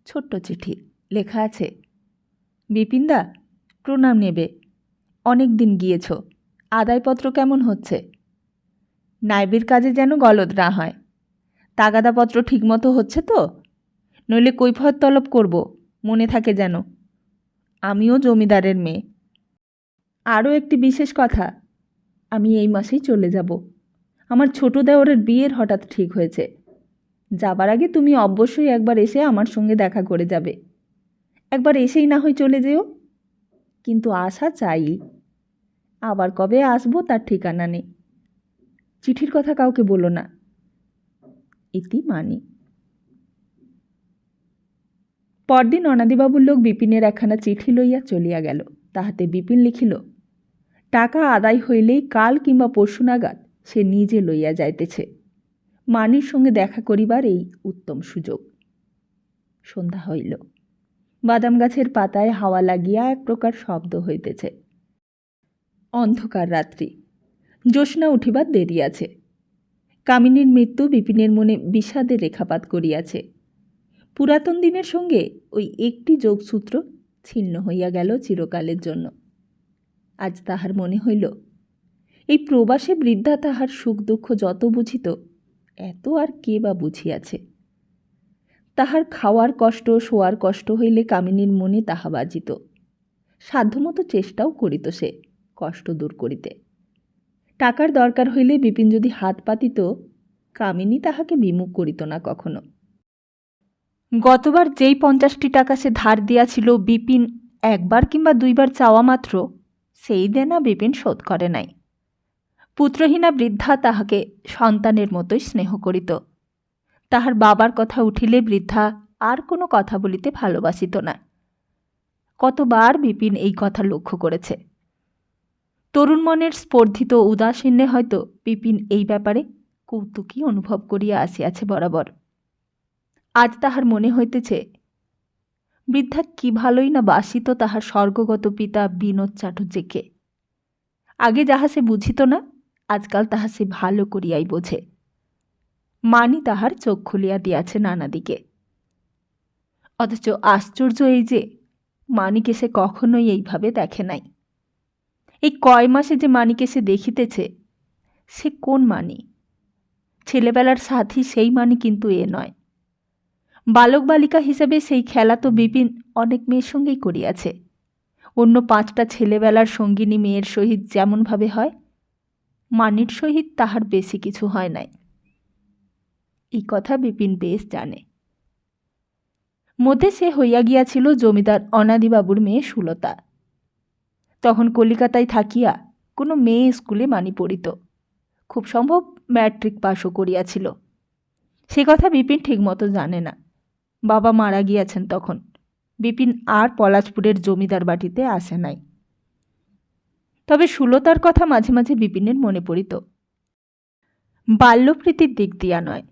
ছোট্ট চিঠি, লেখা আছে, বিপিনদা, প্রণাম নেবে, অনেক দিন গিয়েছ, আদায়পত্র কেমন হচ্ছে? নাইবের কাজে যেন গলদ না হয়। তাগাদাপত্র ঠিকমতো হচ্ছে তো? নইলে কৈফিয়ত তলব করব, মনে থাকে যেন। আমিও জমিদারের মেয়ে। আরও একটি বিশেষ কথা, আমি এই মাসেই চলে যাব। আমার ছোট দেওরের বিয়ের হঠাৎ ঠিক হয়েছে। যাবার আগে তুমি অবশ্যই একবার এসে আমার সঙ্গে দেখা করে যাবে। একবার এসেই না হয় চলে যেও, কিন্তু আসা চাই। আবার কবে আসবো তার ঠিকানা নেই। চিঠির কথা কাউকে বলো না। ইতি মানি। পরদিন অনাদিবাবুর লোক বিপিনের একখানা চিঠি লইয়া চলিয়া গেল। তাহাতে বিপিন লিখিল, টাকা আদায় হইলেই কাল কিংবা পরশু নাগাদ সে নিজে লইয়া যাইতেছে। মানির সঙ্গে দেখা করিবার এই উত্তম সুযোগ। সন্ধ্যা হইল। বাদাম গাছের পাতায় হাওয়া লাগিয়া এক প্রকার শব্দ হইতেছে। অন্ধকার রাত্রি, জ্যোৎস্না উঠিবার দেরি আছে। কামিনীর মৃত্যু বিপিনের মনে বিষাদের রেখাপাত করিয়াছে। পুরাতন দিনের সঙ্গে ওই একটি যোগসূত্র ছিন্ন হইয়া গেল চিরকালের জন্য। আজ তাহার মনে হইল, এই প্রবাসে বৃদ্ধা তাহার সুখ দুঃখ যত বুঝিত, এত আর কে বা বুঝিয়াছে। তাহার খাওয়ার কষ্ট, শোয়ার কষ্ট হইলে কামিনীর মনে তাহা বাজিত। সাধ্যমতো চেষ্টাও করিত সে কষ্ট দূর করিতে। টাকার দরকার হইলে বিপিন যদি হাত পাতিত, কামিনী তাহাকে বিমুখ করিত না কখনো। গতবার যেই 50টি টাকা সে ধার দিয়াছিল বিপিন একবার কিংবা দুইবার চাওয়া মাত্র, সেই দেনা বিপিন শোধ করে নাই। পুত্রহীনা বৃদ্ধা তাহাকে সন্তানের মতোই স্নেহ করিত। তাহার বাবার কথা উঠিলে বৃদ্ধা আর কোনো কথা বলিতে ভালোবাসিত না। কতবার বিপিন এই কথা লক্ষ্য করেছে। তরুণ মনের স্পর্ধিত উদাসীন্যে হয়তো বিপিন এই ব্যাপারে কৌতুকী অনুভব করিয়া আসিয়াছে বরাবর। আজ তাহার মনে হইতেছে, বৃদ্ধা কি ভালোই না বাসিত তাহার স্বর্গগত পিতা বিনোদ চাটুর্যেকে। আগে যাহা সে বুঝিত না, আজকাল তাহা সে ভালো করিয়াই বোঝে। মানি তাহার চোখ খুলিয়া দিয়াছে নানা দিকে। অথচ আশ্চর্য এই যে, মানিকে সে কখনোই এইভাবে দেখে নাই। এই কয় মাসে যে মানিকে সে দেখিতেছে, সে কোন মানি? ছেলেবেলার সাথী সেই মানি কিন্তু এ নয়। বালক বালিকা হিসেবে সেই খেলা তো বিপিন অনেক মেয়ের সঙ্গেই করিয়াছে। অন্য 5টা ছেলেবেলার সঙ্গিনী মেয়ের সহিত যেমনভাবে হয়, মানির সহিত তাহার বেশি কিছু হয় নাই, এই কথা বিপিন বেশ জানে। মধ্যে সে হইয়া গিয়াছিল জমিদার অনাদিবাবুর মেয়ে সুলতা। তখন কলিকাতায় থাকিয়া কোনো মেয়ে স্কুলে মানি পড়িত, খুব সম্ভব ম্যাট্রিক পাশও করিয়াছিল। সে কথা বিপিন ঠিকমতো জানে না। বাবা মারা গিয়াছেন তখন। বিপিন আর পলাশপুরের জমিদার বাটিতে আসে নাই। তবে সুলতার কথা মাঝে মাঝে বিপিনের মনে পড়িত। বাল্যপ্রীতির দিক দিয়া নয়,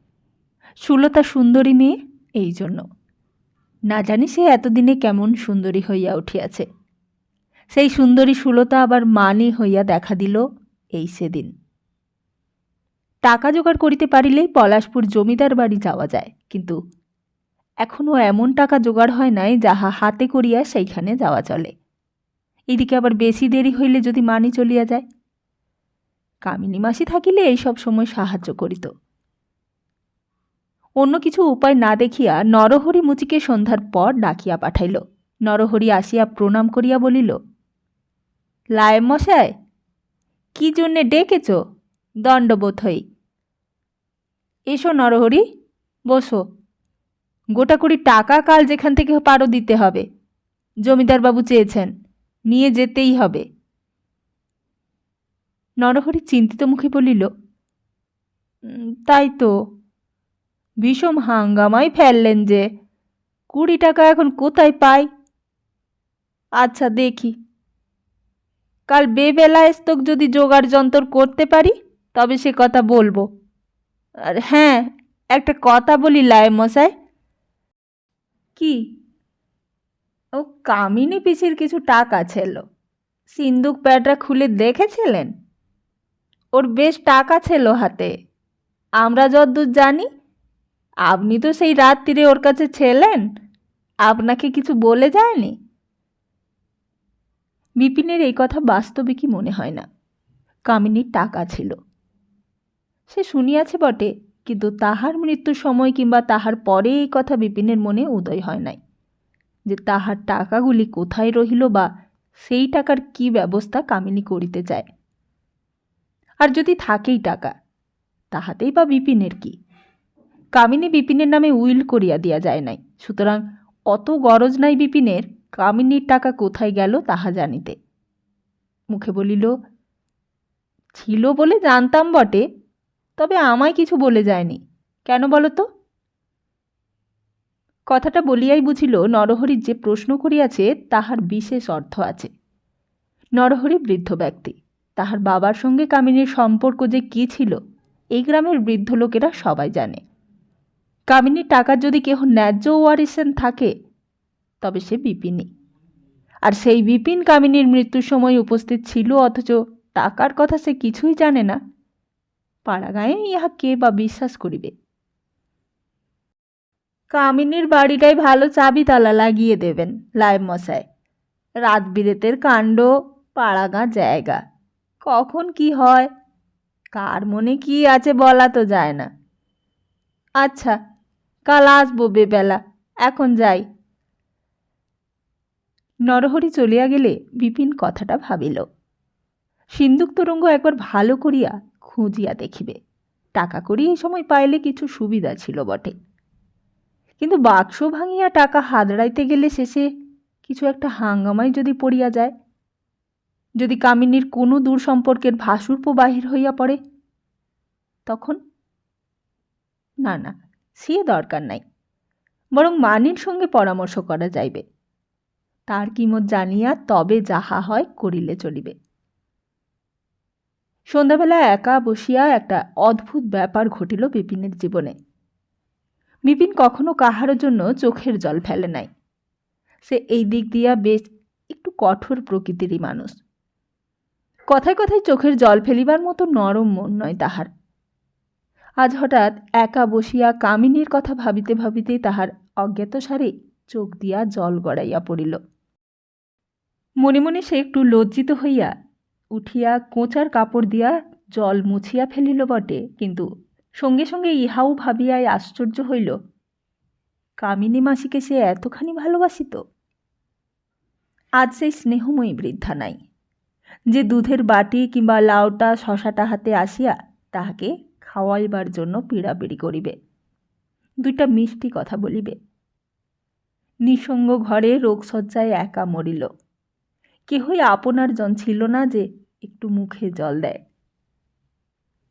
সুলতা সুন্দরী মেয়ে এই জন্য। না জানি সে এতদিনে কেমন সুন্দরী হইয়া উঠিয়াছে। সেই সুন্দরী সুলতা আবার মানি হইয়া দেখা দিল এই সেদিন। টাকা জোগাড় করিতে পারিলেই পলাশপুর জমিদার বাড়ি যাওয়া যায়, কিন্তু এখনও এমন টাকা জোগাড় হয় নাই যাহা হাতে করিয়া সেইখানে যাওয়া চলে। এদিকে আবার বেশি দেরি হইলে যদি মানি চলিয়া যায়। কামিনী মাসি থাকিলে এইসব সময় সাহায্য করিত। অন্য কিছু উপায় না দেখিয়া নরহরি মুচিকে সন্ধ্যার পর ডাকিয়া পাঠাইল। নরহরি আসিয়া প্রণাম করিয়া বলিল, লায়েম মশাই, কি জন্যে ডেকেছ? দণ্ডবোধ হই। এসো নরহরি, বসো। গোটা কুড়ি টাকা কাল যেখান থেকে পারো দিতে হবে। জমিদারবাবু চেয়েছেন, নিয়ে যেতেই হবে। নরহরি চিন্তিত মুখে বলিল, তাই তো, ভীষণ হাঙ্গামাই ফেললেন যে। 20 টাকা এখন কোথায় পাই? আচ্ছা দেখি, কাল বেবেলা স্তক যদি জোগাড় যন্তর করতে পারি তবে সে কথা বলবো। আর হ্যাঁ, একটা কথা বলি লায়েম মশাই। কি? ও কামিনী পিসির কিছু টাকা ছিল, সিন্দুক প্যাটরা খুলে দেখেছিলেন? ওর বেশ টাকা ছিল হাতে। আমরা যতদূর জানি, আপনি তো সেই রাত্রিরে ওর কাছে ছিলেন, আপনাকে কিছু বলে যায়নি? বিপিনের এই কথা বাস্তবে কি মনে হয় না। কামিনীর টাকা ছিল, সে শুনিয়াছে বটে, কিন্তু তাহার মৃত্যুর সময় কিংবা তাহার পরে এই কথা বিপিনের মনে উদয় হয় নাই, যে তাহার টাকাগুলি কোথায় রহিল বা সেই টাকার কি ব্যবস্থা কামিনী করিতে চায়। আর যদি থাকেই টাকা, তাহাতেই বা বিপিনের কি? কামিনী বিপিনের নামে উইল করিয়া দিয়া যায় নাই, সুতরাং অত গরজ নাই বিপিনের কামিনীর টাকা কোথায় গেল তাহা জানিতে। মুখে বলিল, ছিল বলে জানতাম বটে, তবে আমায় কিছু বলে যায়নি। কেন বলো তো? কথাটা বলিয়াই বুঝিল নরহরি যে প্রশ্ন করিয়াছে তাহার বিশেষ অর্থ আছে। নরহরি বৃদ্ধ ব্যক্তি, তাহার বাবার সঙ্গে কামিনীর সম্পর্ক যে কী ছিল এই গ্রামের বৃদ্ধ লোকেরা সবাই জানে। কামিনীর টাকার যদি কেহ ন্যায্য ওয়ারিসেন থাকে তবে সে বিপিনই। আর সেই বিপিন কামিনীর মৃত্যুর সময় উপস্থিত ছিল, অথচ টাকার কথা সে কিছুই জানে না। পাড়াগাঁয়ে ইহা কে বা বিশ্বাস করিবে? কামিনীর বাড়িটাই ভালো চাবি তালা লাগিয়ে দেবেন লায়েম মশাই। রাত বিরেতের কাণ্ড, পাড়াগাঁ জায়গা, কখন কি হয় কার মনে কি আছে বলা তো যায় না। আচ্ছা, কাল আসবো বেবেলা, এখন যাই। নরহরি চলিয়া গেলে বিপিন কথাটা ভাবিল। সিন্দুক তোরঙ্গ একবার ভালো করিয়া খুঁজিয়া দেখিবে। টাকা করি এই সময় পাইলে কিছু সুবিধা ছিল বটে, কিন্তু বাক্স ভাঙিয়া টাকা হাতড়াইতে গেলে শেষে কিছু একটা হাঙ্গামায় যদি পড়িয়া যায়, যদি কামিনীর কোনো দূর সম্পর্কের ভাসুরপো বাহির হইয়া পড়ে, তখন? না না, সে দরকার নাই, বরং মানির সঙ্গে পরামর্শ করা যাইবে। তার কিমত জানিয়া তবে যাহা হয় করিলে চলিবে। সন্ধ্যাবেলা একা বসিয়া একটা অদ্ভুত ব্যাপার ঘটিল বিপিনের জীবনে। বিপিন কখনো কাহার জন্য চোখের জল ফেলে নাই। সে এই দিক দিয়া বেশ একটু কঠোর প্রকৃতিরই মানুষ। কথায় কথায় চোখের জল ফেলিবার মতো নরম মন নয় তাহার। আজ হঠাৎ একা বসিয়া কামিনীর কথা ভাবিতে ভাবিতেই তাহার অজ্ঞাতসারে চোখ দিয়া জল গড়াইয়া পড়িল। মনে মনে সে একটু লজ্জিত হইয়া উঠিয়া কোঁচার কাপড় দিয়া জল মুছিয়া ফেলিল বটে, কিন্তু সঙ্গে সঙ্গে ইহাও ভাবিয়াই আশ্চর্য হইল, কামিনী মাসিকে সে এতখানি ভালোবাসিত। আজ সেই স্নেহময়ী বৃদ্ধা নাই। যে দুধের বাটি কিংবা লাউটা শশাটা হাতে আসিয়া তাহাকে খাওয়াইবার জন্য পীড়াপিড়ি করিবে, দুইটা মিষ্টি কথা বলিবে। নিঃসঙ্গ ঘরে রোগশয্যায় একা মরিল, কেহই আপনার জন ছিল না যে একটু মুখে জল দেয়।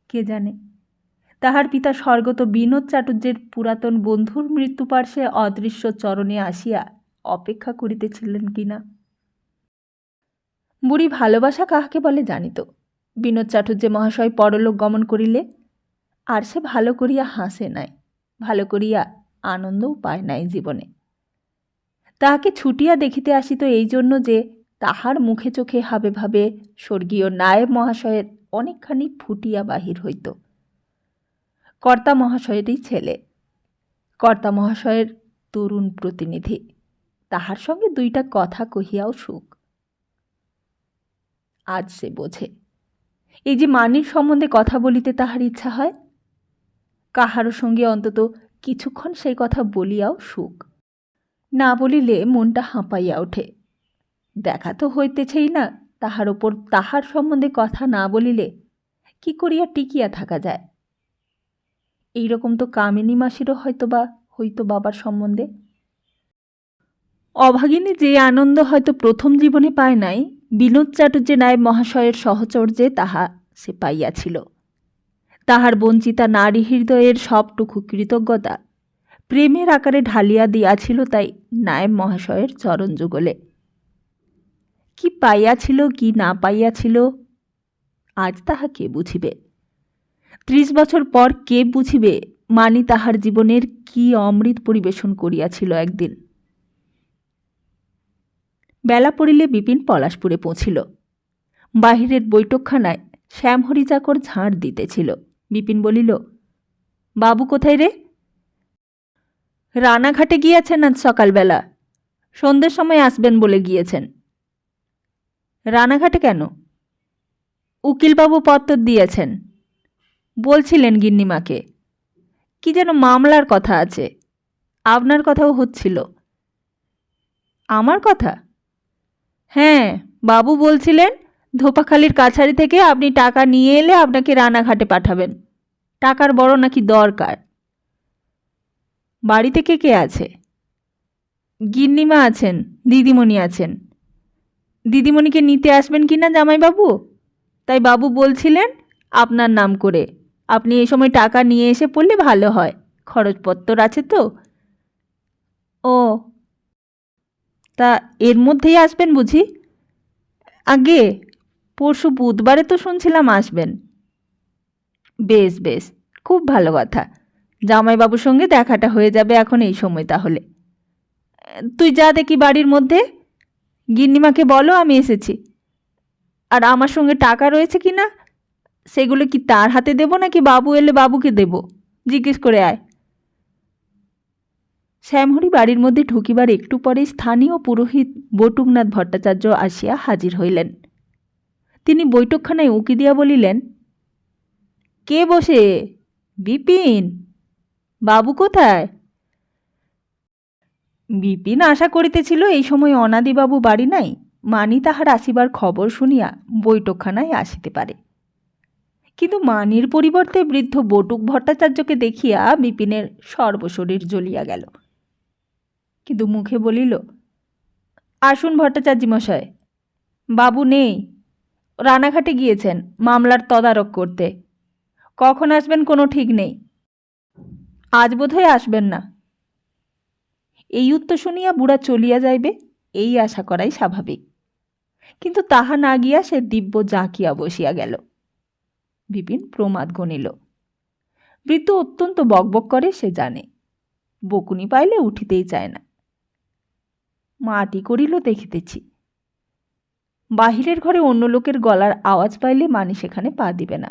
কে জানে তাহার পিতা স্বর্গত বিনোদ চাটুর্যের পুরাতন বন্ধুর মৃত্যুপার্শ্বে অদৃশ্য চরণে আসিয়া অপেক্ষা করিতেছিলেন কিনা। বুড়ি ভালোবাসা কাহাকে বলে জানিত। বিনোদ চাটুর্যে মহাশয় পরলোক গমন করিলে আর সে ভালো করিয়া হাসে নাই, ভালো করিয়া আনন্দও পায় নাই জীবনে। তাহাকে ছুটিয়া দেখিতে আসিত এই জন্য যে তাহার মুখে চোখে হাবে ভাবে স্বর্গীয় নায়েব মহাশয়ের অনেকখানি ফুটিয়া বাহির হইত। কর্তা মহাশয়েরই ছেলে, কর্তা মহাশয়ের তরুণ প্রতিনিধি, তাহার সঙ্গে দুইটা কথা কহিয়াও সুখ। আজ সে বোঝে এই যে মানির সম্বন্ধে কথা বলিতে তাহার ইচ্ছা হয়, কাহারও সঙ্গে অন্তত কিছুক্ষণ সেই কথা বলিয়াও সুখ। না বলিলে মনটা হাঁপাইয়া ওঠে। দেখা তো হইতেছেই না, তাহার ওপর তাহার সম্বন্ধে কথা না বলিলে কি করিয়া টিকিয়া থাকা যায়। এইরকম তো কামিনী মাসিরও হয়তো বাবার সম্বন্ধে। অভাগিনী যে আনন্দ হয়তো প্রথম জীবনে পায় নাই, বিনোদ চাটুর্যে নায়েব মহাশয়ের সহচর্যে তাহা সে পাইয়াছিল। তাহার বঞ্চিতা নারী হৃদয়ের সবটুকু কৃতজ্ঞতা প্রেমের আকারে ঢালিয়া দিয়াছিল তাই নায়েব মহাশয়ের চরণ যুগলে। কি পাইয়াছিল কি না পাইয়াছিল আজ তাহা কে বুঝিবে? 30 বছর পর কে বুঝিবে মানি তাহার জীবনের কি অমৃত পরিবেশন করিয়াছিল একদিন। বেলা পড়িলে বিপিন পলাশপুরে পৌঁছিল। বাহিরের বৈঠকখানায় শ্যামহরি চাকর ঝাড় দিতেছিল। বিপিন বলিল, বাবু কোথায় রে? রানাঘাটে গিয়েছেন আজ সকালবেলা, সন্ধ্যের সময় আসবেন বলে গিয়েছেন। রানাঘাটে কেন? উকিলবাবু পত্র দিয়েছেন, বলছিলেন গিন্নিমাকে কি যেন মামলার কথা আছে, আপনার কথাও হচ্ছিল। আমার কথা? হ্যাঁ, বাবু বলছিলেন ধোপাখালির কাছারি থেকে আপনি টাকা নিয়ে এলে আপনাকে রানাঘাটে পাঠাবেন, টাকার বড় নাকি দরকার। বাড়িতে কে কে আছে? গিন্নিমা আছেন, দিদিমণি আছেন। দিদিমণিকে নিতে আসবেন কিনা জামাইবাবু, তাই বাবু বলছিলেন আপনার নাম করে আপনি এই সময় টাকা নিয়ে এসে পড়লে ভালো হয়, খরচপত্তর আছে তো। ও, তা এর মধ্যেই আসবেন বুঝি? আগে পরশু বুধবারে তো শুনছিলাম আসবেন। বেশ বেশ, খুব ভালো কথা, জামাইবাবুর সঙ্গে দেখাটা হয়ে যাবে এখন এই সময়। তাহলে তুই যা দেখি বাড়ির মধ্যে, গিন্নিমাকে বলো আমি এসেছি। আর আমার সঙ্গে টাকা রয়েছে কি না সেগুলো কি তার হাতে দেব নাকি বাবু এলে বাবুকে দেব, জিজ্ঞেস করে আয়। শ্যামহরি বাড়ির মধ্যে ঢুকিবার একটু পরেই স্থানীয় পুরোহিত বটুকনাথ ভট্টাচার্য আসিয়া হাজির হইলেন। তিনি বৈঠকখানায় উঁকি দিয়া বলিলেন, কে বসে? বিপিন। বাবু কোথায়? বিপিন আশা করিতেছিল এই সময় অনাদিবাবু বাড়ি নাই, মানি তাহার আসিবার খবর শুনিয়া বৈঠকখানায় আসিতে পারে। কিন্তু মানির পরিবর্তে বৃদ্ধ বটুক ভট্টাচার্যকে দেখিয়া বিপিনের সর্বশরীর জ্বলিয়া গেল। কিন্তু মুখে বলিল, আসুন ভট্টাচার্য মশাই, বাবু নেই, রানাঘাটে গিয়েছেন মামলার তদারক করতে, কখন আসবেন কোনো ঠিক নেই, আজ বোধহয় আসবেন না। এই উত্তর শুনিয়া বুড়া চলিয়া যাইবে এই আশা করাই স্বাভাবিক, কিন্তু তাহা না গিয়া সে দিব্য জাঁকিয়া বসিয়া গেল। বিপিন প্রমাদ গণিল। বৃদ্ধ অত্যন্ত বকবক করে সে জানে, বকুনি পাইলে উঠিতেই চায় না। মাটি করিল দেখিতেছি। বাহিরের ঘরে অন্য লোকের গলার আওয়াজ পাইলে মানি সেখানে পা দিবে না।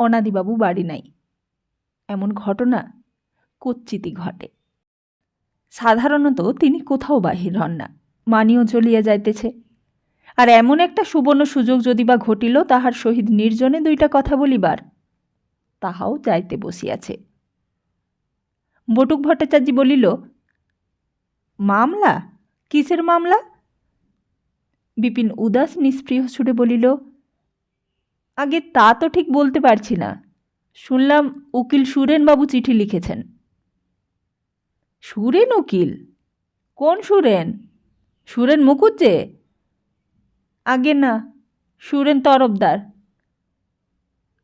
অনাদিবাবু বাড়ি নাই, এমন ঘটনা কচ্চিতি ঘটে। সাধারণত তিনি কোথাও বাহির হন না, মানিও চলিয়া যাইতেছে। আর এমন একটা সুবর্ণ সুযোগ যদি বা ঘটিল তাহার সহিত নির্জনে দুইটা কথা বলিবার, তাহাও যাইতে বসিয়াছে। বটুক ভট্টাচার্য বলিল, মামলা? কিসের মামলা? বিপিন উদাস নিস্পৃহ সুরে বলিল, আগে তা তো ঠিক বলতে পারছি না। শুনলাম উকিল সুরেনবাবু চিঠি লিখেছেন। সুরেন উকিল? কোন সুরেন? সুরেন মুখুজ্জে? আগে না, সুরেন তরফদার।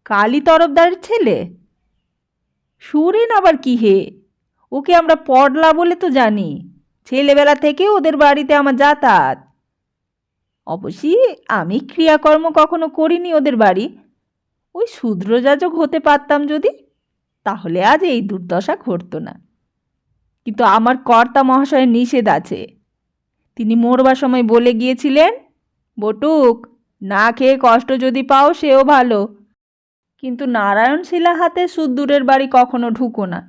কালী তরফদারের ছেলে? সুরেন আবার কি হে? ওকে আমরা পডলা বলে তো জানি। ছেলেবেলা থেকে ওদের বাড়িতে আমার যাতায়াত। অবশ্যই আমি ক্রিয়াকর্ম কখনো করিনি ওদের বাড়ি। ওই শূদ্রযাজক হতে পারতাম যদি, তাহলে আজ এই দুর্দশা ঘটত না। কিন্তু আমার কর্তা মহাশয়ের নিষেধ আছে। তিনি মরবার সময় বলে গিয়েছিলেন, বটুক, না খেয়ে কষ্ট যদি পাও সেও ভালো, কিন্তু নারায়ণ শিলা হাতে সুদ্দূরের বাড়ি কখনো ঢুকো না।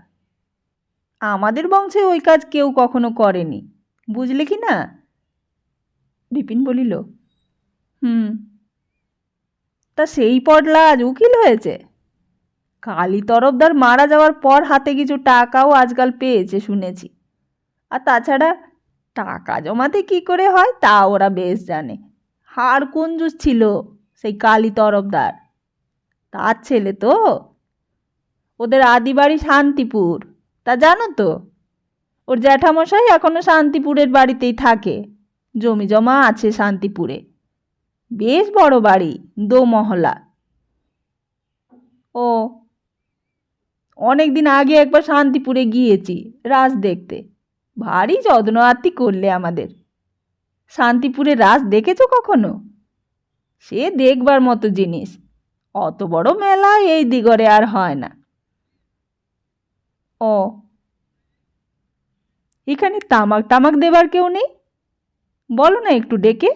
আমাদের বংশে ওই কাজ কেউ কখনো করেনি, বুঝলে কি না? বিপিন বলিল, তা সেই পডলা আজ উকিল হয়েছে? কালী তরফদার মারা যাওয়ার পর হাতে কিছু টাকাও আজকাল পেয়েছে শুনেছি। আর তাছাড়া টাকা জমাতে কি করে হয় তা ওরা বেশ জানে। হাড় কঞ্জুস ছিল সেই কালী তরফদার। তার ছেলে তো। ওদের আদি বাড়ি শান্তিপুর, তা জানো তো? ওর জ্যাঠামশাই এখনো শান্তিপুরের বাড়িতেই থাকে। জমি জমা আছে শান্তিপুরে, বেশ বড় বাড়ি, দোমহলা। ও, অনেক দিন আগে একবার শান্তিপুরে গিয়েছি রাজ দেখতে। ভারী যত্ন আত্তি করলে আমাদের। শান্তিপুরে রাজ দেখেছো কখনো? সে দেখবার মতো জিনিস। অত বড় মেলা এই দিগরে আর হয় না। ও, এখানে তামাক টামাক দেবার কেউ নেই? বলো না একটু ডেকে।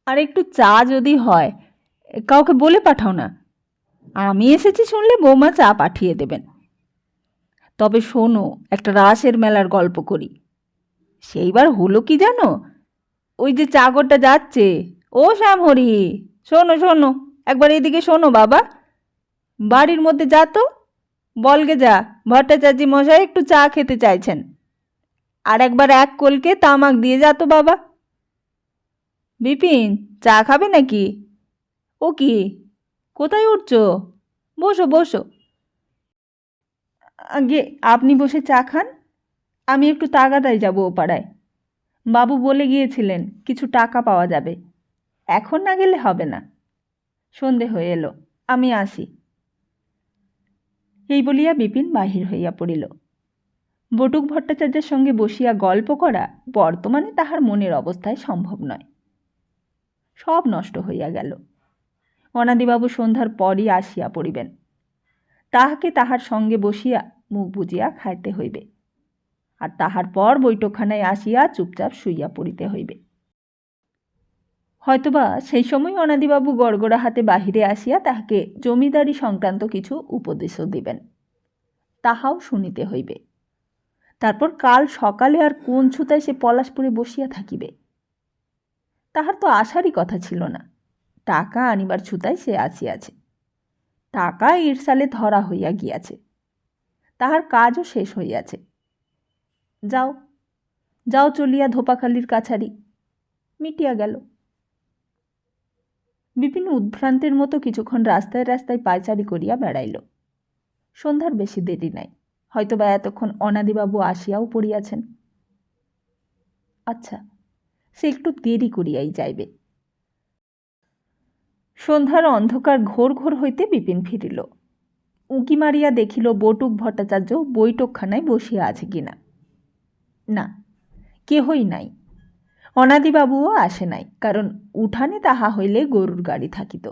আর একটু চা যদি হয়, কাউকে বলে পাঠাও না। আমি এসেছি শুনলে বৌমা চা পাঠিয়ে দেবেন। তবে শোনো, একটা রাসের মেলার গল্প করি। সেইবার হলো কি জানো? ওই যে চাকরটা যাচ্ছে, ও শ্যামহরি, শোনো শোনো, একবার এদিকে শোনো বাবা। বাড়ির মধ্যে যা তো, বলগে যা, ভট্টাচার্য মশাই একটু চা খেতে চাইছেন। আর একবার এক কলকে তামাক দিয়ে যা তো বাবা। বিপিন, চা খাবে নাকি? ও কি, কোথায় উঠছো? বসো বসো। আগে আপনি বসে চা খান, আমি একটু তাগাদায় যাব ও পাড়ায়। বাবু বলে গিয়েছিলেন কিছু টাকা পাওয়া যাবে। এখন না গেলে হবে না। সন্ধে হয়ে এলো, আমি আসি। এই বলিয়া বিপিন বাহির হইয়া পড়িল। বটুক ভট্টাচার্যের সঙ্গে বসিয়া গল্প করা বর্তমানে তাহার মনের অবস্থায় সম্ভব নয়। সব নষ্ট হইয়া গেল। অনাদিবাবু সন্ধ্যার পরই আসিয়া পড়িবেন। তাহাকে তাহার সঙ্গে বসিয়া মুখ বুজিয়া খাইতে হইবে, আর তাহার পর বৈঠকখানায় আসিয়া চুপচাপ শুইয়া পড়িতে হইবে। হয়তোবা সেই সময় অনাদিবাবু গড়গড়া হাতে বাহিরে আসিয়া তাহাকে জমিদারি সংক্রান্ত কিছু উপদেশও দিবেন, তাহাও শুনিতে হইবে। তারপর কাল সকালে আর কোন ছুতায় সে পলাশপুরে বসিয়া থাকিবে? তাহার তো আসারই কথা ছিল না। টাকা আনিবার ছুতায় সে আসিয়াছে। টাকা ঈর্ষালে ধরা হইয়া গিয়াছে। তাহার কাজও শেষ হইয়াছে। যাও যাও চলিয়া ধোপাখালির কাছারি, মিটিয়া গেল। বিপিন উদ্ভ্রান্তের মতো কিছুক্ষণ রাস্তায় রাস্তায় পায়চারি করিয়া বেড়াইল। সন্ধ্যার বেশি দেরি নাই। হয়তোবা এতক্ষণ অনাদিবাবু আসিয়াও পড়িয়াছেন। আচ্ছা, সে একটু দেরি করিয়াই যাইবে। সন্ধ্যার অন্ধকার ঘোর ঘোর হইতে বিপিন ফিরিল। উঁকি মারিয়া দেখিল বটুক ভট্টাচার্য বৈঠকখানায় বসিয়া আছে কিনা। না, কেহই নাই। অনাদিবাবুও আসে নাই, কারণ উঠানে তাহা হইলে গরুর গাড়ি থাকিত।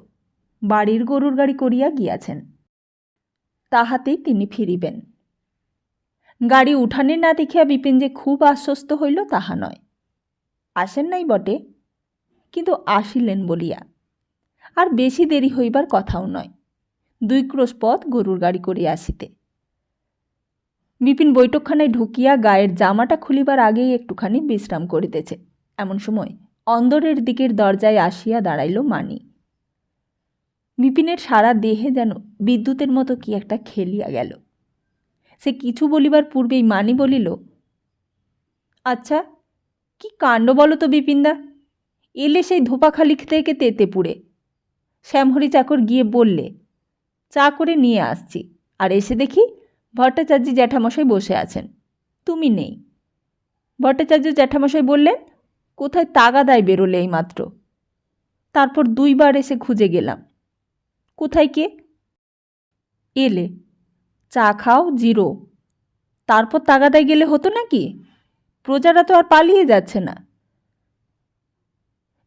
বাড়ির গরুর গাড়ি করিয়া গিয়াছেন, তাহাতেই তিনি ফিরিবেন। গাড়ি উঠানে না দেখিয়া বিপিন যে খুব আশ্বস্ত হইল তাহা নয়। আসেন নাই বটে, কিন্তু আসিলেন বলিয়া আর বেশি দেরি হইবার কথাও নয়। 2 ক্রোশ পথ গরুর গাড়ি করিয়া আসিতে। বিপিন বৈঠকখানায় ঢুকিয়া গায়ের জামাটা খুলিবার আগেই একটুখানি বিশ্রাম করিতেছে, এমন সময় অন্দরের দিকের দরজায় আসিয়া দাঁড়াইল মানি। বিপিনের সারা দেহে যেন বিদ্যুতের মতো কি একটা খেলিয়া গেল। সে কিছু বলিবার পূর্বেই মানি বলিল, আচ্ছা, কি কাণ্ড বলো তো বিপিনদা, এলে সেই ধোপাখালি থেকে তেতেপুরে। শ্যামহরি চাকর গিয়ে বললে, চা করে নিয়ে আসছি, আর এসে দেখি ভট্টাচার্য জ্যাঠামশাই বসে আছেন, তুমি নেই। ভট্টাচার্য জ্যাঠামশাই বললেন, কোথায় তাগাদায় বেরোলে এইমাত্র। তারপর 2 বার এসে খুঁজে গেলাম, কোথায় কে? এলে, চা খাও, জিরো, তারপর তাগাদায় গেলে হতো নাকি? প্রজারা তো আর পালিয়ে যাচ্ছে না।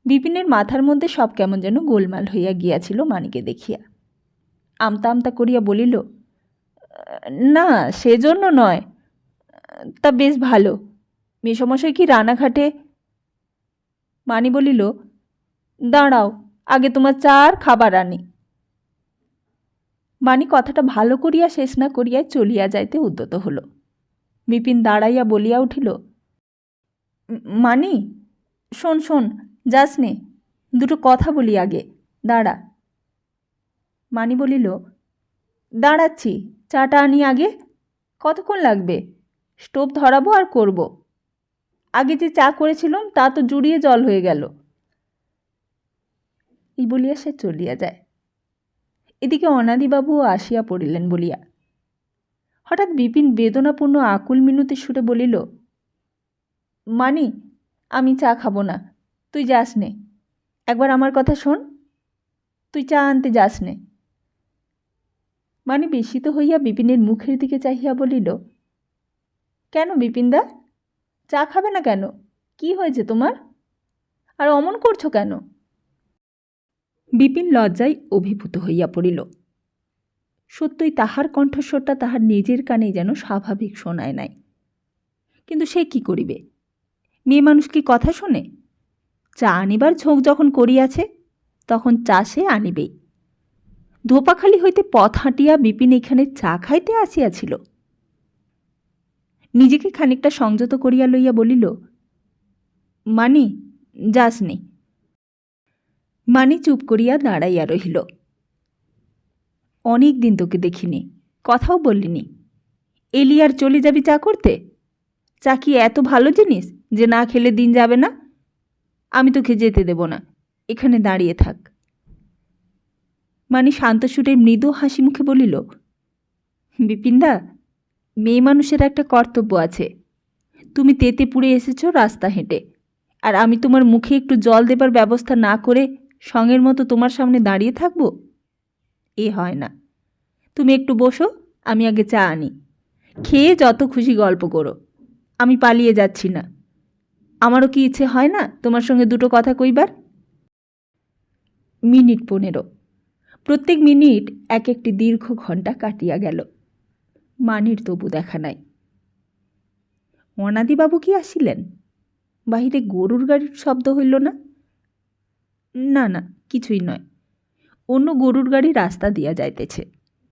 বিপিনের মাথার মধ্যে সব কেমন যেন গোলমাল হইয়া গিয়াছিল মানিকে দেখিয়া। আমতা আমতা করিয়া বলিল, না সেজন্য নয়, তা বেশ ভালো। মেসমশাই কি রানাঘাটে? মানি বলিল, দাঁড়াও, আগে তোমার চা আর খাবার আনি। মানি কথাটা ভালো করিয়া শেষ না করিয়া চলিয়া যাইতে উদ্যত হল। বিপিন দাঁড়াইয়া বলিয়া উঠিল, মানি, শোন শোন, যাস নে, দুটো কথা বলি আগে, দাঁড়া। মানি বলিল, দাঁড়াচ্ছি, চাটা আনি আগে। কতক্ষণ লাগবে? স্টোভ ধরাবো আর করব। আগে যে চা করেছিলাম তা তো জুড়িয়ে জল হয়ে গেল। এই বলিয়া সে চলিয়া যায়। এদিকে অনাদিবাবুও আসিয়া পড়িলেন বলিয়া। হঠাৎ বিপিন বেদনাপূর্ণ আকুল মিনতি সুরে বলিল, মানি, আমি চা খাবো না, তুই যাস নে। একবার আমার কথা শোন, তুই চা আনতে যাস নে। মানি বিস্মিত হইয়া বিপিনের মুখের দিকে চাহিয়া বলিল, কেন বিপিনদা, চা খাবে না কেন? কি হয়েছে তোমার? আর অমন করছো কেন? বিপিন লজ্জায় অভিভূত হইয়া পড়িল। সত্যই তাহার কণ্ঠস্বরটা তাহার নিজের কানেই যেন স্বাভাবিক শোনায় নাই। কিন্তু সে কি করিবে? মেয়ে মানুষ কি কথা শোনে? চা আনিবার ঝোঁক যখন করিয়াছে, তখন চা সে আনিবেই। ধোপাখালি হইতে পথ হাঁটিয়া বিপিন এখানে চা খাইতে আসিয়াছিল। নিজেকে খানিকটা সংযত করিয়া লইয়া বলিল, মানি, যাস নে। মানি চুপ করিয়া দাঁড়াইয়া রহিল। অনেক দিন তোকে দেখিনি, কথাও বললিনি, এলি আর চলে যাবি চা করতে? চা কি এত ভালো জিনিস যে না খেলে দিন যাবে না? আমি তোকে যেতে দেব না, এখানে দাঁড়িয়ে থাক। মানি শান্ত সুরে মৃদু হাসি মুখে বলিল, বিপিনদা, মেয়ে মানুষের একটা কর্তব্য আছে। তুমি তেতেপুরে এসেছ রাস্তা হেঁটে, আর আমি তোমার মুখে একটু জল দেবার ব্যবস্থা না করে সঙ্গের মতো তোমার সামনে দাঁড়িয়ে থাকব? এ হয় না। তুমি একটু বসো, আমি আগে চা আনি। খেয়ে যত খুশি গল্প করো, আমি পালিয়ে যাচ্ছি না। আমারও কি ইচ্ছে হয় না তোমার সঙ্গে দুটো কথা কইবার? মিনিট 15, প্রত্যেক মিনিট এক একটি দীর্ঘ ঘণ্টা কাটিয়া গেল। মানির তবু দেখা নাই। অনাদিবাবু কি আসিলেন? বাহিরে গরুর গাড়ির শব্দ হইল না? না না, কিছুই নয়, অন্য গরুর গাড়ি রাস্তা দিয়া যাইতেছে।